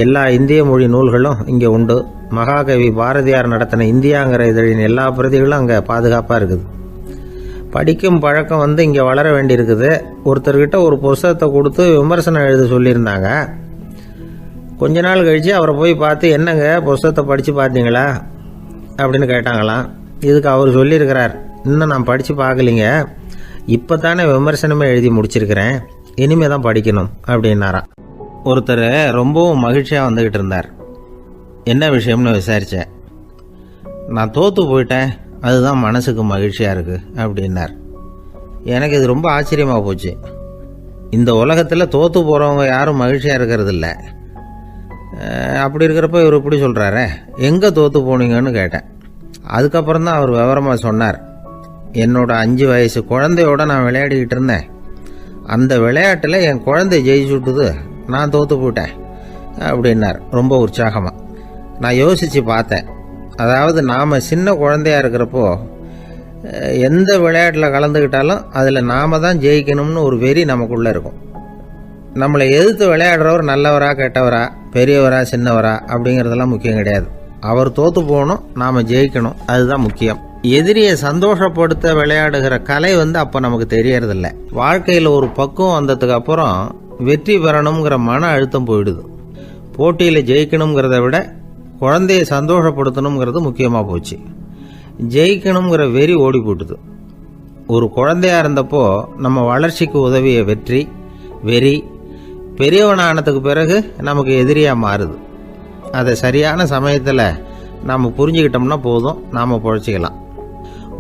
எல்லா இந்திய மொழி நூல்களும் இங்கே உண்டு. மகாகவி பாரதியார் நடத்தின இந்தியாங்கிற இதழின் எல்லா பிரதிகளும் அங்கே பாதுகாப்பாக இருக்குது. படிக்கும் பழக்கம் இங்கே வளர வேண்டியிருக்குது. ஒருத்தர்கிட்ட ஒரு புஸ்தகத்தை கொடுத்து விமர்சனம் எழுத சொல்லியிருந்தாங்க. கொஞ்ச நாள் கழித்து அவரை போய் பார்த்து, என்னங்க புஸ்தகத்தை படித்து பார்த்தீங்களா அப்படின்னு கேட்டாங்களாம். இதுக்கு அவர் சொல்லியிருக்கிறார், இன்னும் நான் படித்து பார்க்கலிங்க, இப்போ தானே விமர்சனமே எழுதி முடிச்சிருக்கிறேன், இனிமே தான் படிக்கணும் அப்படின்னாராம். ஒருத்தர் ரொம்பவும் மகிழ்ச்சியாக வந்துக்கிட்டு இருந்தார். என்ன விஷயம்னு விசாரித்தேன். நான் தோற்று போயிட்டேன், அதுதான் மனசுக்கு மகிழ்ச்சியாக இருக்குது அப்படின்னார். எனக்கு இது ரொம்ப ஆச்சரியமாக போச்சு. இந்த உலகத்தில் தோற்று போகிறவங்க யாரும் மகிழ்ச்சியாக இருக்கிறது இல்லை. அப்படி இருக்கிறப்ப இவர் இப்படி சொல்கிறாரே, எங்கே தோற்று போனீங்கன்னு கேட்டேன். அதுக்கப்புறம் தான் அவர் விவரமாக சொன்னார். என்னோட 5 வயசு குழந்தையோட நான் விளையாடிக்கிட்டு இருந்தேன். அந்த விளையாட்டில் என் குழந்தை ஜெயிச்சு விட்டுது, நான் தோற்று போயிட்டேன். அப்படின்னார் ரொம்ப உற்சாகமாக. நான் யோசித்து பார்த்தேன். அதாவது நாம் சின்ன குழந்தையாக இருக்கிறப்போ எந்த விளையாட்டில் கலந்துக்கிட்டாலும் அதில் நாம் தான் ஜெயிக்கணும்னு ஒரு வெறி நமக்குள்ளே இருக்கும். நம்மளை எதிர்த்து விளையாடுறவர் நல்லவரா கெட்டவரா, பெரியவரா சின்னவரா அப்படிங்கிறதெல்லாம் முக்கியம் கிடையாது. அவர் தோற்று போகணும், நாம் ஜெயிக்கணும், அதுதான் முக்கியம். எதிரியை சந்தோஷப்படுத்த விளையாடுகிற கலை அப்போ நமக்கு தெரியறதில்ல. வாழ்க்கையில் ஒரு பக்குவம் வந்ததுக்கு அப்புறம் வெற்றி பெறணுங்கிற மன அழுத்தம் போயிடுது. போட்டியில் ஜெயிக்கணுங்கிறத விட குழந்தையை சந்தோஷப்படுத்தணுங்கிறது முக்கியமாக போச்சு. ஜெயிக்கணுங்கிற வெறி ஓடி போட்டுது. ஒரு குழந்தையாக இருந்தப்போ நம்ம வளர்ச்சிக்கு உதவிய வெறி பெரியவனானதுக்கு பிறகு நமக்கு எதிரியாக மாறுது. அதை சரியான சமயத்தில் நாம் புரிஞ்சுக்கிட்டோம்னா போதும், நாம் பொழைச்சிக்கலாம்.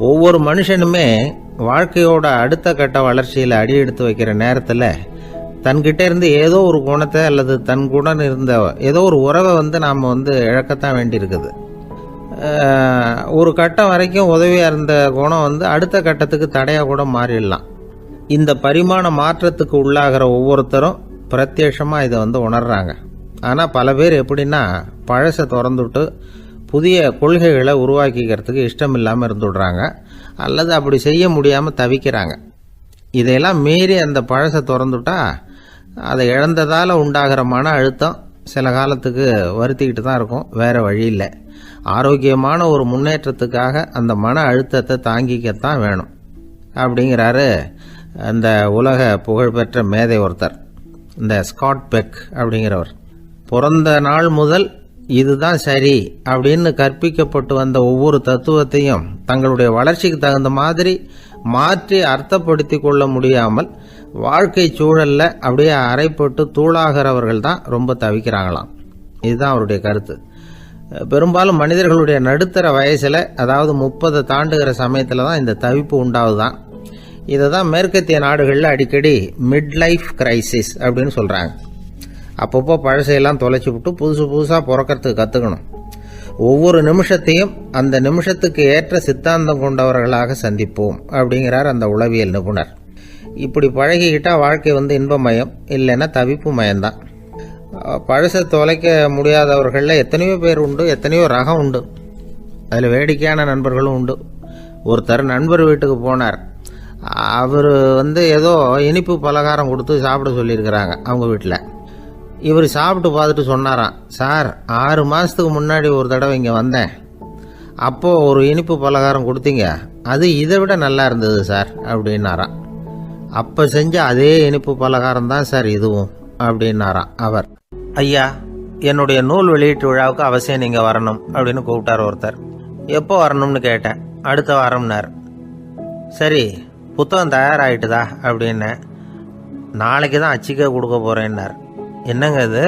ஒவ்வொரு மனுஷனுமே வாழ்க்கையோட அடுத்த கட்ட வளர்ச்சியில் அடி எடுத்து வைக்கிற நேரத்தில் தன்கிட்ட இருந்து ஏதோ ஒரு குணத்தை அல்லது தன் குணம் இருந்த ஏதோ ஒரு உறவை நாம் இழக்கத்தான் வேண்டியிருக்குது. ஒரு கட்டம் வரைக்கும் உதவியாக இருந்த குணம் அடுத்த கட்டத்துக்கு தடையாக கூட மாறிடலாம். இந்த பரிமாண மாற்றத்துக்கு உள்ளாகிற ஒவ்வொருத்தரும் பிரத்யட்சமாக இதை உணர்றாங்க. ஆனால் பல பேர் எப்படின்னா பழசை திறந்துவிட்டு புதிய கொள்கைகளை உருவாக்கிக்கிறதுக்கு இஷ்டம் இல்லாமல் இருந்துடுறாங்க, அல்லது அப்படி செய்ய முடியாமல் தவிக்கிறாங்க. இதையெல்லாம் மீறி அந்த பழசை திறந்துட்டா அதை இழந்ததால் உண்டாகிற மன அழுத்தம் சில காலத்துக்கு வருத்திக்கிட்டு தான் இருக்கும், வேறு வழி இல்லை. ஆரோக்கியமான ஒரு முன்னேற்றத்துக்காக அந்த மன அழுத்தத்தை தாங்கிக்கத்தான் வேணும் அப்படிங்கிறாரு அந்த உலக புகழ்பெற்ற மேதை ஒருத்தர், இந்த ஸ்காட் பெக் அப்படிங்கிறவர். பிறந்த நாள் முதல் இதுதான் சரி அப்படின்னு கற்பிக்கப்பட்டு வந்த ஒவ்வொரு தத்துவத்தையும் தங்களுடைய வளர்ச்சிக்கு தகுந்த மாதிரி மாற்றி அர்த்தப்படுத்தி கொள்ள முடியாமல் வாழ்க்கை சூழல்ல அப்படியே அரைப்பட்டு தூளாகிறவர்கள் தான் ரொம்ப தவிக்கிறாங்களாம். இதுதான் அவருடைய கருத்து. பெரும்பாலும் மனிதர்களுடைய நடுத்தர வயசில், அதாவது 30 தாண்டுகிற சமயத்தில் தான் இந்த தவிப்பு உண்டாகுதான். இதை தான் மேற்கத்திய நாடுகளில் அடிக்கடி மிட் லைஃப் கிரைசிஸ் அப்படின்னு சொல்கிறாங்க. அப்பப்போ பழசையெல்லாம் தொலைச்சி விட்டு புதுசாக பிறக்கிறதுக்கு கற்றுக்கணும். ஒவ்வொரு நிமிஷத்தையும் அந்த நிமிஷத்துக்கு ஏற்ற சித்தாந்தம் கொண்டவர்களாக சந்திப்போம் அப்படிங்கிறார் அந்த உளவியல் நிபுணர். இப்படி பழகிக்கிட்டால் வாழ்க்கை இன்பமயம், இல்லைன்னா தவிப்பு மயம்தான். பழசை தொலைக்க முடியாதவர்களில் எத்தனையோ பேர் உண்டு, எத்தனையோ ரகம் உண்டு. அதில் வேடிக்கையான நண்பர்களும் உண்டு. ஒருத்தர் நண்பர் வீட்டுக்கு போனார். அவர் ஏதோ இனிப்பு பலகாரம் கொடுத்து சாப்பிட சொல்லியிருக்கிறாங்க அவங்க வீட்டில். இவர் சாப்பிட்டு பார்த்துட்டு சொன்னாராம், சார் 6 மாதத்துக்கு முன்னாடி ஒரு தடவை இங்கே வந்தேன், அப்போது ஒரு இனிப்பு பலகாரம் கொடுத்தீங்க, அது இதை விட நல்லா இருந்தது சார் அப்படின்னாராம். அப்போ செஞ்ச அதே இனிப்பு பலகாரம் தான் சார் இதுவும் அப்படின்னாராம் அவர். ஐயா, என்னுடைய நூல் வெளியீட்டு விழாவுக்கு அவசியம் நீங்கள் வரணும் அப்படின்னு கூப்பிட்டார் ஒருத்தர். எப்போ வரணும்னு கேட்டேன். அடுத்த வாரம்னார். சரி, புத்தகம் தயாராகிட்டுதா அப்படின்னு. நாளைக்கு தான் அச்சிக்க கொடுக்க போகிறேன்னார். என்னங்க இது,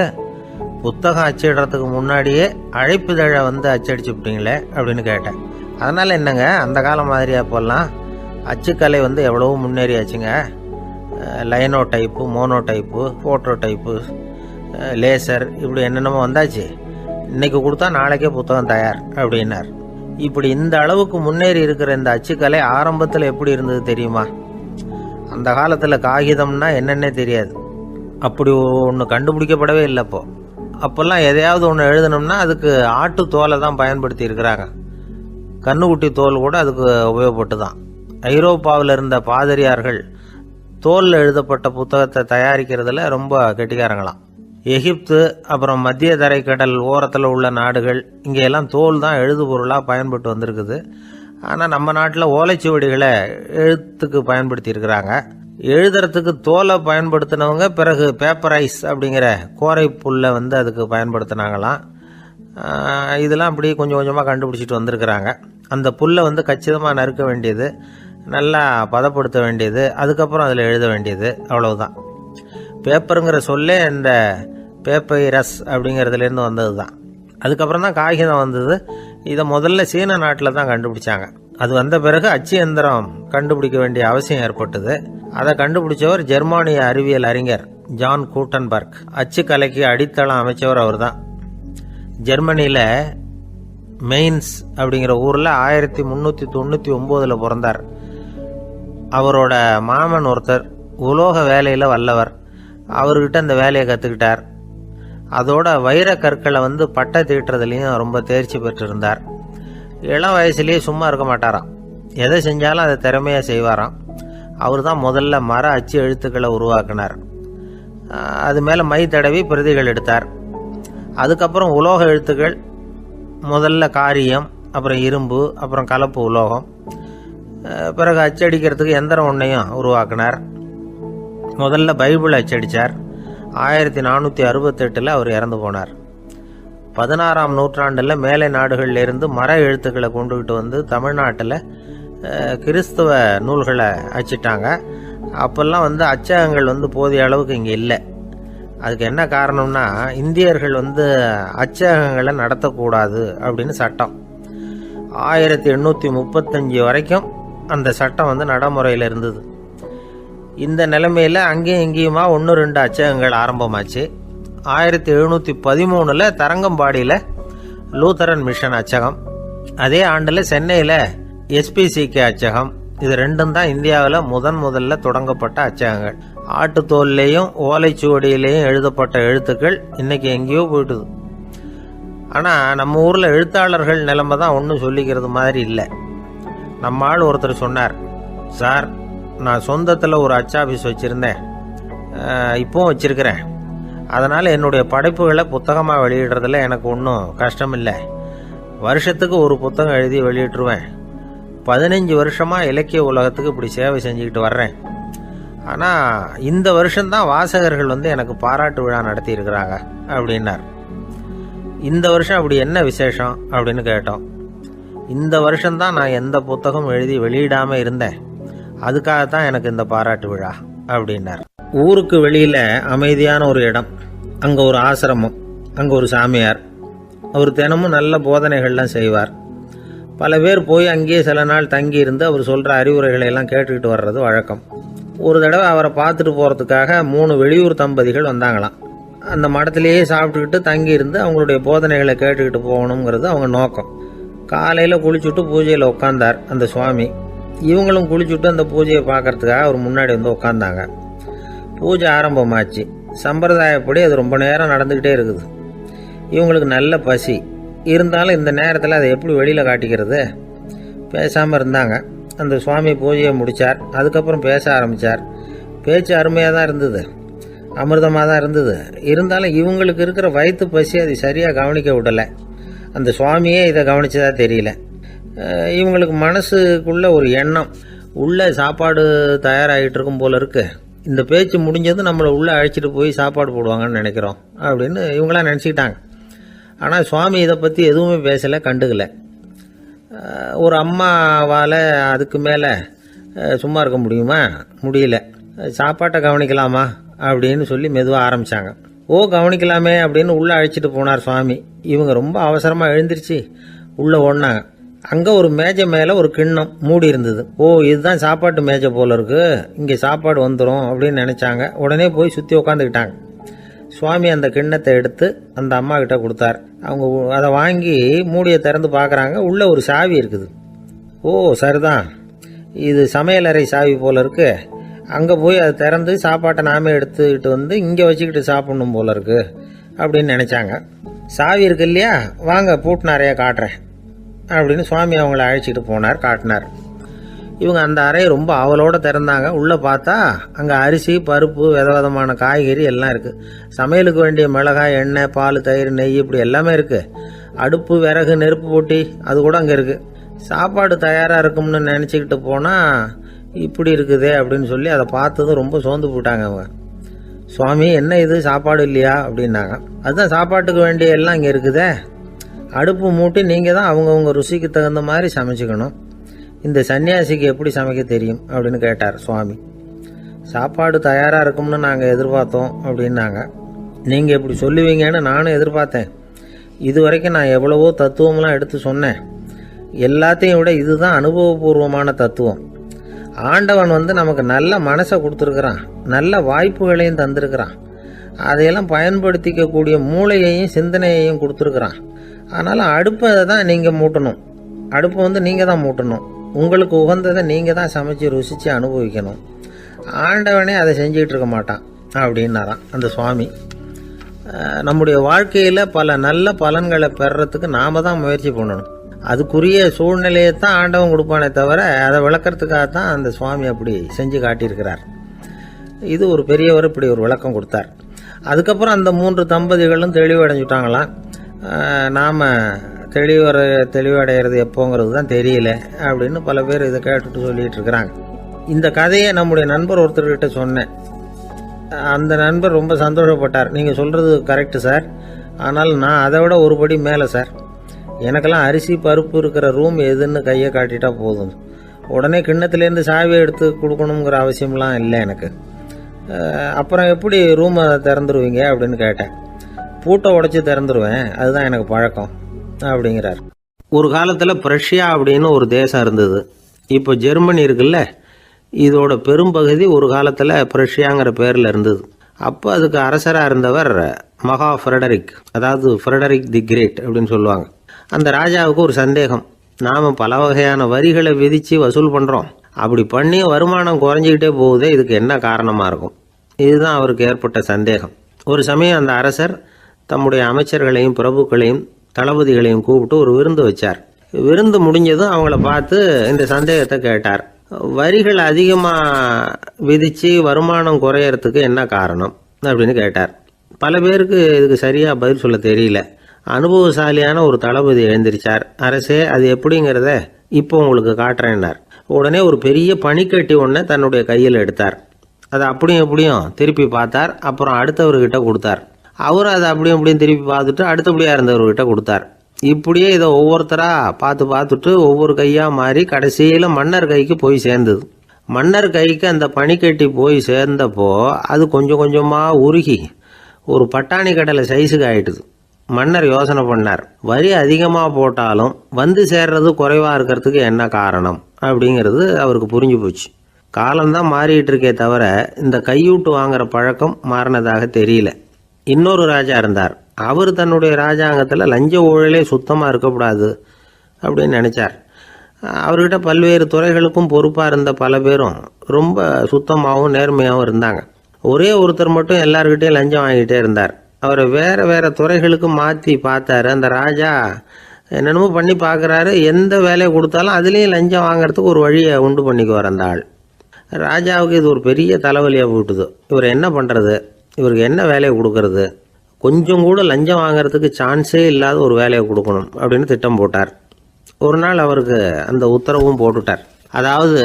புத்தகம் அச்சிடுறதுக்கு முன்னாடியே அழைப்புதழை அச்சடிச்சு விட்டீங்களே அப்படின்னு கேட்டேன். அதனால் என்னங்க, அந்த காலம் மாதிரி அப்போல்லாம் அச்சுக்கலை எவ்வளவோ முன்னேறியாச்சுங்க. Linotype, monotype, phototype, laser, இப்படி என்னென்னமோ வந்தாச்சு. இன்னைக்கு கொடுத்தா நாளைக்கே புத்தகம் தயார் அப்படின்னார். இப்படி இந்த அளவுக்கு முன்னேறி இருக்கிற இந்த அச்சுக்கலை ஆரம்பத்தில் எப்படி இருந்தது தெரியுமா? அந்த காலத்தில் காகிதம்னா என்னன்னே தெரியாது. அப்படி ஒன்று கண்டுபிடிக்கப்படவே இல்லை. அப்போல்லாம் எதையாவது ஒன்று எழுதணும்னா அதுக்கு ஆட்டு தோலை தான் பயன்படுத்தி இருக்கிறாங்க. கண்ணுக்குட்டி தோல் கூட அதுக்கு உபயோகப்பட்டு தான். ஐரோப்பாவில் இருந்த பாதிரியார்கள் தோலில் எழுதப்பட்ட புத்தகத்தை தயாரிக்கிறதுல ரொம்ப கெட்டிக்காரங்களாம். எகிப்து, அப்புறம் மத்திய தரைக்கடல் ஓரத்தில் உள்ள நாடுகள், இங்கெல்லாம் தோல் தான் எழுது பொருளாக பயன்பட்டு வந்திருக்குது. ஆனால் நம்ம நாட்டில் ஓலைச்சுவடிகளை எழுத்துக்கு பயன்படுத்தி இருக்கிறாங்க. எழுதுறதுக்கு தோலை பயன்படுத்தினவங்க பிறகு பேப்பரைஸ் அப்படிங்கிற கோரை புல்லை அதுக்கு பயன்படுத்தினாங்களாம். இதெல்லாம் அப்படி கொஞ்சம் கொஞ்சமாக கண்டுபிடிச்சிட்டு வந்திருக்கிறாங்க. அந்த புல்லை கச்சிதமாக நறுக்க வேண்டியது, நல்லா பதப்படுத்த வேண்டியது, அதுக்கப்புறம் அதில் எழுத வேண்டியது, அவ்வளவுதான். பேப்பருங்கிற சொல்லே இந்த பேப்பைரஸ் அப்படிங்கிறதுலேருந்து வந்தது தான். அதுக்கப்புறம் தான் காகிதம் வந்தது. இதை முதல்ல சீன நாட்டில் தான் கண்டுபிடிச்சாங்க. அது வந்த பிறகு அச்சு எந்திரம் கண்டுபிடிக்க வேண்டிய அவசியம் ஏற்பட்டது. அதை கண்டுபிடிச்சவர் ஜெர்மானிய அறிவியல் அறிஞர் ஜான் கூட்டன்பர்க். அச்சு கலைக்கு அடித்தளம் அமைச்சவர் அவர் தான். ஜெர்மனியில் மெயின்ஸ் அப்படிங்கிற ஊரில் 1399 பிறந்தார். அவரோட மாமன் ஒருத்தர் உலோக வேலையில் வல்லவர். அவர்கிட்ட அந்த வேலையை கற்றுக்கிட்டார். அதோட வைர கற்களை வந்து பட்டை தீட்டுறதுலையும் ரொம்ப தேர்ச்சி பெற்றிருந்தார். இளம் வயசுலேயே சும்மா இருக்க மாட்டாராம். எதை செஞ்சாலும் அதை திறமையாக செய்வாராம். அவர் தான் முதல்ல மர அச்சு எழுத்துக்களை உருவாக்கினார். அது மேலே மை தடவி பிரதிகள் எடுத்தார். அதுக்கப்புறம் உலோக எழுத்துக்கள், முதல்ல காரியம், அப்புறம் இரும்பு, அப்புறம் கலப்பு உலோகம், பிறகு அச்சடிக்கிறதுக்கு எந்திரம் ஒன்றையும் உருவாக்கினார். முதல்ல பைபிள் அச்சடித்தார். 1468 அவர் இறந்து போனார். 16ஆம் நூற்றாண்டில் மேலை நாடுகளிலிருந்து மர எழுத்துக்களை கொண்டுகிட்டு வந்து தமிழ்நாட்டில் கிறிஸ்துவ நூல்களை அச்சிட்டாங்க. அப்போல்லாம் வந்து அச்சகங்கள் வந்து போதிய அளவுக்கு இங்கே இல்லை. அதுக்கு என்ன காரணம்னா, இந்தியர்கள் வந்து அச்சகங்களை நடத்தக்கூடாது அப்படின்னு சட்டம். 1835 வரைக்கும் அந்த சட்டம் வந்து நடைமுறையில் இருந்தது. இந்த நிலைமையில் அங்கேயும் இங்கேயுமா 1-2 அச்சகங்கள் ஆரம்பமாச்சு. 1713 தரங்கம்பாடியில் லூத்தரன் மிஷன் அச்சகம், அதே ஆண்டில் சென்னையில் எஸ்பிசிகே அச்சகம். இது ரெண்டும் தான் இந்தியாவில் முதல்ல தொடங்கப்பட்ட அச்சகங்கள். ஆட்டுத்தோல்லையும் ஓலைச்சுவடியிலையும் எழுதப்பட்ட எழுத்துக்கள் இன்னைக்கு எங்கேயோ போயிட்டுது. ஆனால் நம்ம ஊரில் எழுத்தாளர்கள் நிலைமை தான் ஒன்றும் சொல்லிக்கிறது மாதிரி இல்லை. நம்ம ஆள் ஒருத்தர் சொன்னார், சார், நான் சொந்தத்தில் ஒரு அச்சாபீஸ் வச்சுருந்தேன், இப்போவும் வச்சுருக்கிறேன். அதனால் என்னுடைய படைப்புகளை புத்தகமாக வெளியிடுறதுல எனக்கு ஒன்றும் கஷ்டம் இல்லை. வருஷத்துக்கு ஒரு புத்தகம் எழுதி வெளியிட்டுருவேன். 15 வருஷமாக இலக்கிய உலகத்துக்கு இப்படி சேவை செஞ்சுக்கிட்டு வர்றேன். ஆனால் இந்த வருஷம்தான் வாசகர்கள் வந்து எனக்கு பாராட்டு விழா நடத்தி இருக்கிறாங்க அப்படின்னார். இந்த வருஷம் அப்படி என்ன விசேஷம் அப்படின்னு கேட்டோம். இந்த வருஷம்தான் நான் எந்த புத்தகம் எழுதி வெளியிடாமல் இருந்தேன், அதுக்காகத்தான் எனக்கு இந்த பாராட்டு விழா அப்படின்னார். ஊருக்கு வெளியில் அமைதியான ஒரு இடம், அங்கே ஒரு ஆசிரமம், அங்கே ஒரு சாமியார். அவர் தினமும் நல்ல போதனைகள்லாம் செய்வார். பல பேர் போய் அங்கேயே சில நாள் தங்கி இருந்து அவர் சொல்கிற அறிவுரைகளை எல்லாம் கேட்டுக்கிட்டு வர்றது வழக்கம். ஒரு தடவை அவரை பார்த்துட்டு போகிறதுக்காக 3 வெளியூர் தம்பதிகள் வந்தாங்களாம். அந்த மடத்திலேயே சாப்பிட்டுக்கிட்டு தங்கி இருந்து அவங்களுடைய போதனைகளை கேட்டுக்கிட்டு போகணுங்கிறது அவங்க நோக்கம். காலையில் குளிச்சுட்டு பூஜையில் உட்காந்தார் அந்த சுவாமி. இவங்களும் குளிச்சுட்டு அந்த பூஜையை பார்க்கறதுக்காக அவர் முன்னாடி வந்து உட்காந்தாங்க. பூஜை ஆரம்பமாச்சு. சம்பிரதாயப்படி அது ரொம்ப நேரம் நடந்துக்கிட்டே இருக்குது. இவங்களுக்கு நல்ல பசி இருந்தாலும் இந்த நேரத்தில் அதை எப்படி வெளியில் காட்டிக்கிறது? பேசாமல் இருந்தாங்க. அந்த சுவாமி பூஜையை முடித்தார். அதுக்கப்புறம் பேச ஆரம்பித்தார். பேச்சு அருமையாக தான் இருந்தது, அமிர்தமாக தான் இருந்தது. இருந்தாலும் இவங்களுக்கு இருக்கிற வயிற்று பசி அது சரியாக கவனிக்க விடலை. அந்த சுவாமியே இதை கவனிச்சதா தெரியல. இவங்களுக்கு மனசுக்குள்ள ஒரு எண்ணம், உள்ளே சாப்பாடு தயாராகிட்டு இருக்கும் போல இருக்கு, இந்த பேச்சு முடிஞ்சது நம்மளை உள்ளே அழைச்சிட்டு போய் சாப்பாடு போடுவாங்கன்னு நினைக்கிறோம் அப்படின்னு இவங்களாம் நினச்சிக்கிட்டாங்க. ஆனால் சுவாமி இதை பற்றி எதுவுமே பேசலை, கண்டுக்கலை. ஒரு அம்மாவால் அதுக்கு மேலே சும்மா இருக்க முடியுமா? முடியல. சாப்பாட்டை கவனிக்கலாமா அப்படின்னு சொல்லி மெதுவாக ஆரம்பித்தாங்க. ஓ, கவனிக்கலாமே அப்படின்னு உள்ளே அழைச்சிட்டு போனார் சுவாமி. இவங்க ரொம்ப அவசரமாக எழுந்திருச்சு உள்ளே ஓடினாங்க. அங்கே ஒரு மேஜை மேலே ஒரு கிண்ணம் மூடி இருந்தது. ஓ, இதுதான் சாப்பாட்டு மேஜை போல இருக்கு, இங்கே சாப்பாடு வந்துடும் அப்படின்னு நினச்சாங்க. உடனே போய் சுற்றி உக்காந்துக்கிட்டாங்க. சுவாமி அந்த கிண்ணத்தை எடுத்து அந்த அம்மா கிட்ட கொடுத்தார். அவங்க அதை வாங்கி மூடியை திறந்து பார்க்குறாங்க. உள்ளே ஒரு சாவி இருக்குது. ஓ, சரிதான், இது சமையலறை சாவி போல இருக்கு, அங்கே போய் அதை திறந்து சாப்பாட்டை நாமே எடுத்துக்கிட்டு வந்து இங்கே வச்சுக்கிட்டு சாப்பிடணும் போல இருக்கு அப்படின்னு நினச்சாங்க. சாவி இருக்கு இல்லையா, வாங்க பூட்டு நிறையா காட்டுறேன் அப்படின்னு சுவாமி அவங்கள அழைச்சிட்டு போனார், காட்டினார். இவங்க அந்த அறையை ரொம்ப ஆவலோடு திறந்தாங்க. உள்ளே பார்த்தா அங்கே அரிசி, பருப்பு, விதவிதமான காய்கறி எல்லாம் இருக்குது. சமையலுக்கு வேண்டிய மிளகாய், எண்ணெய், பால், தயிர், நெய் இப்படி எல்லாமே இருக்குது. அடுப்பு, விறகு, நெருப்பு போட்டி அது கூட அங்கே இருக்குது. சாப்பாடு தயாராக இருக்கும்னு நினச்சிக்கிட்டு போனால் இப்படி இருக்குதே அப்படின்னு சொல்லி அதை பார்த்ததும் ரொம்ப சோர்ந்து போட்டாங்க அவங்க. சுவாமி, என்ன இது சாப்பாடு இல்லையா அப்படின்னாங்க. அதுதான் சாப்பாட்டுக்கு வேண்டிய எல்லாம் இங்கே இருக்குதே, அடுப்பு மூட்டி நீங்கள் தான் அவங்கவுங்க ருசிக்கு தகுந்த மாதிரி சமைச்சிக்கணும். இந்த சன்னியாசிக்கு எப்படி சமைக்க தெரியும் அப்படின்னு கேட்டார் சுவாமி. சாப்பாடு தயாராக இருக்கும்னு நாங்கள் எதிர்பார்த்தோம் அப்படின்னாங்க. நீங்கள் இப்படி சொல்லுவீங்கன்னு நானும் எதிர்பார்த்தேன். இது வரைக்கும் நான் எவ்வளவோ தத்துவம்லாம் எடுத்து சொன்னேன். எல்லாத்தையும் விட இதுதான் அனுபவபூர்வமான தத்துவம். ஆண்டவன் வந்து நமக்கு நல்ல மனசை கொடுத்துருக்குறான், நல்ல வாய்ப்புகளையும் தந்திருக்கிறான், அதையெல்லாம் பயன்படுத்திக்கக்கூடிய மூளையையும் சிந்தனையையும் கொடுத்துருக்குறான். அதனால் அடுப்பை தான் நீங்கள் மூட்டணும், அடுப்பை வந்து நீங்கள் தான் மூட்டணும், உங்களுக்கு உகந்ததை நீங்கள் தான் சமைச்சு ருசித்து அனுபவிக்கணும். ஆண்டவனே அதை செஞ்சிகிட்டு இருக்க மாட்டான் அப்படின்னாராம் அந்த சுவாமி. நம்முடைய வாழ்க்கையில் பல நல்ல பலன்களை பெறறதுக்கு நாம தான் முயற்சி பண்ணணும். அதுக்குரிய சூழ்நிலையை தான் ஆண்டவன் கொடுப்பானே தவிர அதை விளக்கறதுக்காக தான் அந்த சுவாமி அப்படி செஞ்சு காட்டியிருக்கிறார். இது ஒரு பெரியவர் இப்படி ஒரு விளக்கம் கொடுத்தார். அதுக்கப்புறம் அந்த 3 தம்பதிகளும் தெளிவடைஞ்சுட்டாங்களாம். நாம் தெளிவடைகிறது எப்போங்கிறது தான் தெரியல அப்படின்னு பல பேர் இதை கேட்டுட்டு சொல்லிட்டு இருக்கிறாங்க. இந்த கதையை நம்முடைய நண்பர் ஒருத்தர்கிட்ட சொன்னேன். அந்த நண்பர் ரொம்ப சந்தோஷப்பட்டார். நீங்கள் சொல்கிறது கரெக்டு சார், ஆனால் நான் அதை விட ஒரு படி மேலே சார். எனக்கெல்லாம் அரிசி பருப்பு இருக்கிற ரூம் எதுன்னு கையை காட்டிட்டா போதும், உடனே கிண்ணத்துலேருந்து சாவியை எடுத்து கொடுக்கணுங்கிற அவசியம்லாம் இல்லை எனக்கு. அப்புறம் எப்படி ரூமை திறந்துருவீங்க அப்படின்னு கேட்டேன். பூட்டை உடைச்சி திறந்துருவேன், அதுதான் எனக்கு பழக்கம் அப்படிங்கிறார். ஒரு காலத்தில் பிரஷ்யா அப்படின்னு ஒரு தேசம் இருந்தது. இப்போ ஜெர்மனி இருக்குல்ல, இதோட பெரும்பகுதி ஒரு காலத்தில் பிரஷ்யாங்கிற பேரில் இருந்தது. அப்போ அதுக்கு அரசராக இருந்தவர் மகா ஃப்ரெடரிக், அதாவது ஃப்ரெடரிக் தி கிரேட் அப்படின்னு சொல்லுவாங்க. அந்த ராஜாவுக்கு ஒரு சந்தேகம். நாம் பல வகையான வரிகளை விதித்து வசூல் பண்ணுறோம், அப்படி பண்ணி வருமானம் குறைஞ்சிக்கிட்டே போகுதே, இதுக்கு என்ன காரணமாக இருக்கும்? இதுதான் அவருக்கு ஏற்பட்ட சந்தேகம். ஒரு சமயம் அந்த அரசர் தம்முடைய அமைச்சர்களையும் பிரபுக்களையும் தளபதிகளையும் கூப்பிட்டு ஒரு விருந்து வச்சார். விருந்து முடிஞ்சதும் அவங்கள பார்த்து இந்த சந்தேகத்தை கேட்டார். வரிகள் அதிகமாக விதித்து வருமானம் குறையறதுக்கு என்ன காரணம் அப்படின்னு கேட்டார். பல பேருக்கு இதுக்கு சரியாக பதில் சொல்ல தெரியல. அனுபவசாலியான ஒரு தளபதி எழுந்திருச்சார். அரசே, அது எப்படிங்கிறத இப்போ உங்களுக்கு காட்டுறேன்னார். உடனே ஒரு பெரிய பனிக்கட்டி ஒன்றை தன்னுடைய கையில் எடுத்தார். அதை அப்படியும் எப்படியும் திருப்பி பார்த்தார். அப்புறம் அடுத்தவர்கிட்ட கொடுத்தார். அவர் அதை அப்படியும் எப்படியும் திருப்பி பார்த்துட்டு அடுத்தபடியாக இருந்தவர்கிட்ட கொடுத்தார். இப்படியே இதை ஒவ்வொருத்தராக பார்த்துட்டு ஒவ்வொரு கையாக மாறி கடைசியில் மன்னர் கைக்கு போய் சேர்ந்தது. மன்னர் கைக்கு அந்த பனிக்கட்டி போய் சேர்ந்தப்போ அது கொஞ்சம் கொஞ்சமாக உருகி ஒரு பட்டாணி கடலை சைஸுக்கு ஆயிட்டுது. மன்னர் யோசனை பண்ணார், வரி அதிகமாக போட்டாலும் வந்து சேர்றது குறைவாக இருக்கிறதுக்கு என்ன காரணம் அப்படிங்கிறது அவருக்கு புரிஞ்சு போச்சு. காலம்தான் மாறிட்டு இருக்கே தவிர இந்த கையூட்டு வாங்குற பழக்கம் மாறினதாக தெரியல. இன்னொரு ராஜா இருந்தார். அவர் தன்னுடைய ராஜாங்கத்தில் லஞ்ச ஊழலே சுத்தமாக இருக்கக்கூடாது அப்படின்னு நினச்சார். அவர்கிட்ட பல்வேறு துறைகளுக்கும் பொறுப்பாக இருந்த பல பேரும் ரொம்ப சுத்தமாகவும் நேர்மையாகவும் இருந்தாங்க. ஒரே ஒருத்தர் மட்டும் எல்லார்கிட்டையும் லஞ்சம் வாங்கிட்டே இருந்தார். அவரை வேறு வேறு துறைகளுக்கு மாற்றி பார்த்தாரு. அந்த ராஜா என்னென்னமோ பண்ணி பார்க்குறாரு. எந்த வேலையை கொடுத்தாலும் அதுலேயும் லஞ்சம் வாங்கிறதுக்கு ஒரு வழியை உண்டு பண்ணிக்குவார் அந்த ஆள். ராஜாவுக்கு இது ஒரு பெரிய தலைவலியாக போட்டுது. இவர் என்ன பண்ணுறது, இவருக்கு என்ன வேலையை கொடுக்கறது, கொஞ்சம் கூட லஞ்சம் வாங்கிறதுக்கு சான்ஸே இல்லாத ஒரு வேலையை கொடுக்கணும் அப்படின்னு திட்டம் போட்டார். ஒரு நாள் அவருக்கு அந்த உத்தரவும் போட்டுட்டார். அதாவது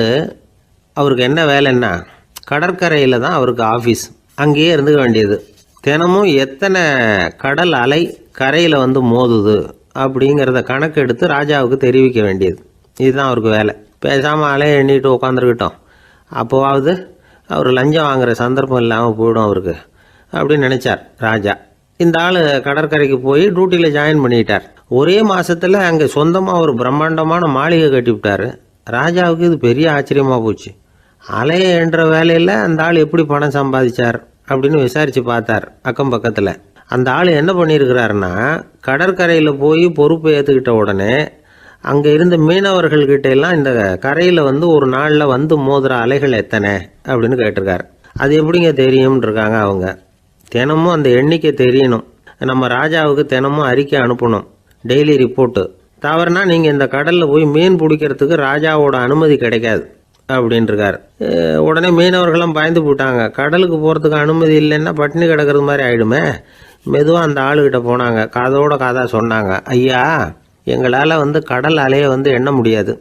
அவருக்கு என்ன வேலைன்னா, கடற்கரையில் தான் அவருக்கு ஆஃபீஸ். அங்கேயே இருந்துக்க வேண்டியது. தினமும் எத்தனை கடல் அலை கரையில் வந்து மோதுது அப்படிங்கிறத கணக்கு எடுத்து ராஜாவுக்கு தெரிவிக்க வேண்டியது. இதுதான் அவருக்கு வேலை. பேசாமல் அலையை எண்ணிட்டு உட்காந்துருக்கிட்டோம், அப்போவாவது அவர் லஞ்சம் வாங்குகிற சந்தர்ப்பம் இல்லாமல் போயிடும் அவருக்கு அப்படின்னு நினச்சார் ராஜா. இந்த ஆள் கடற்கரைக்கு போய் டியூட்டியில் ஜாயின் பண்ணிட்டார். ஒரே மாதத்தில் அங்கே சொந்தமாக ஒரு பிரம்மாண்டமான மாளிகை கட்டி விட்டார். ராஜாவுக்கு இது பெரிய ஆச்சரியமாக போச்சு. அலையை என்ற வேலையில் அந்த ஆள் எப்படி பணம் சம்பாதிச்சார் அப்படின்னு விசாரித்து பார்த்தார் அக்கம் பக்கத்தில். அந்த ஆள் என்ன பண்ணியிருக்கிறாருன்னா, கடற்கரையில் போய் பொறுப்பை ஏற்றுக்கிட்ட உடனே அங்கே இருந்த மீனவர்கள்கிட்ட எல்லாம் இந்த கரையில் வந்து ஒரு நாளில் வந்து மோதுற அலைகள் எத்தனை அப்படின்னு கேட்டிருக்காரு. அது எப்படிங்க தெரியும்னு இருக்காங்க அவங்க. தினமும் அந்த எண்ணிக்கை தெரியணும். நம்ம ராஜாவுக்கு தினமும் அறிக்கை அனுப்பணும், டெய்லி ரிப்போர்ட்டு. தவறுனா நீங்கள் இந்த கடலில் போய் மீன் பிடிக்கிறதுக்கு ராஜாவோட அனுமதி கிடைக்காது அப்படின்ட்டுருக்காரு. உடனே மீனவர்களும் பயந்து போட்டாங்க. கடலுக்கு போகிறதுக்கு அனுமதி இல்லைன்னா பட்டினி கிடக்கிறது மாதிரி ஆகிடுமே. மெதுவாக அந்த ஆளுகிட்ட போனாங்க. காதோட காதாக சொன்னாங்க, ஐயா, எங்களால் வந்து கடல் அலையை வந்து எண்ண முடியாது.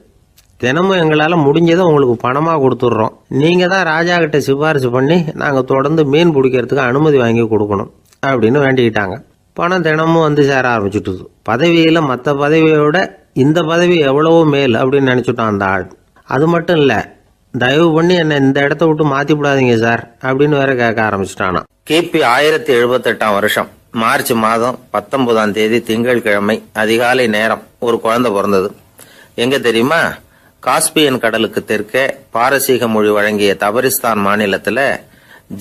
தினமும் எங்களால் முடிஞ்சதை உங்களுக்கு பணமாக கொடுத்துட்றோம். நீங்கள் தான் ராஜா கிட்ட சிபாரிசு பண்ணி நாங்கள் தொடர்ந்து மீன் பிடிக்கிறதுக்கு அனுமதி வாங்கி கொடுக்கணும் அப்படின்னு வேண்டிக்கிட்டாங்க. பணம் தினமும் வந்து சேர ஆரம்பிச்சுட்டுது. பதவியில் மற்ற பதவியோட இந்த பதவி எவ்வளவோ மேல் அப்படின்னு நினச்சிட்டான் அந்த ஆள். அது மட்டும் இல்லை, தயவு பண்ணி என்னை இந்த இடத்த விட்டு மாற்றி விடாதீங்க சார் அப்படின்னு வேற கேட்க ஆரம்பிச்சிட்டானா. கிபி 1078 வருஷம் மார்ச் மாதம் 19 திங்கட்கிழமை அதிகாலை நேரம் ஒரு குழந்தை பிறந்தது. எங்க தெரியுமா? காஸ்பியன் கடலுக்கு தெற்கே பாரசீக மொழி வழங்கிய தபரிஸ்தான் மாநிலத்துல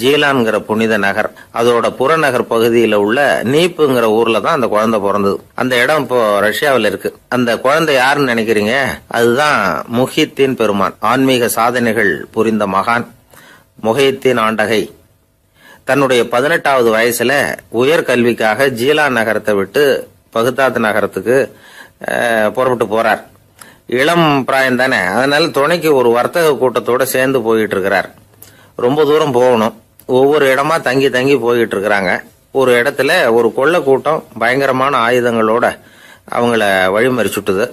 ஜீலான்கிற புனித நகர், அதோட புறநகர் பகுதியில உள்ள நீப்புங்கிற ஊர்ல தான் அந்த குழந்தை பிறந்தது. அந்த இடம் இப்போ ரஷ்யாவில் இருக்கு. அந்த குழந்தை யாருன்னு நினைக்கிறீங்க? அதுதான் முஹித்தீன் பெருமான். ஆன்மீக சாதனைகள் புரிந்த மகான் முஹித்தீன் ஆண்டகை தன்னுடைய 18வது வயசுல உயர்கல்விக்காக ஜீலான் நகரத்தை விட்டு பகுதாத் நகரத்துக்கு புறப்பட்டு போறார். இளம் பிராயம் தானே, அதனால துணைக்கு ஒரு வர்த்தக கூட்டத்தோட சேர்ந்து போயிட்டு இருக்கிறார். ரொம்ப தூரம் போகணும். ஒவ்வொரு இடமா தங்கி தங்கி போயிட்டு இருக்கிறாங்க. ஒரு இடத்துல ஒரு கொள்ளை கூட்டம் பயங்கரமான ஆயுதங்களோட அவங்கள வழிமறிச்சுட்டுது.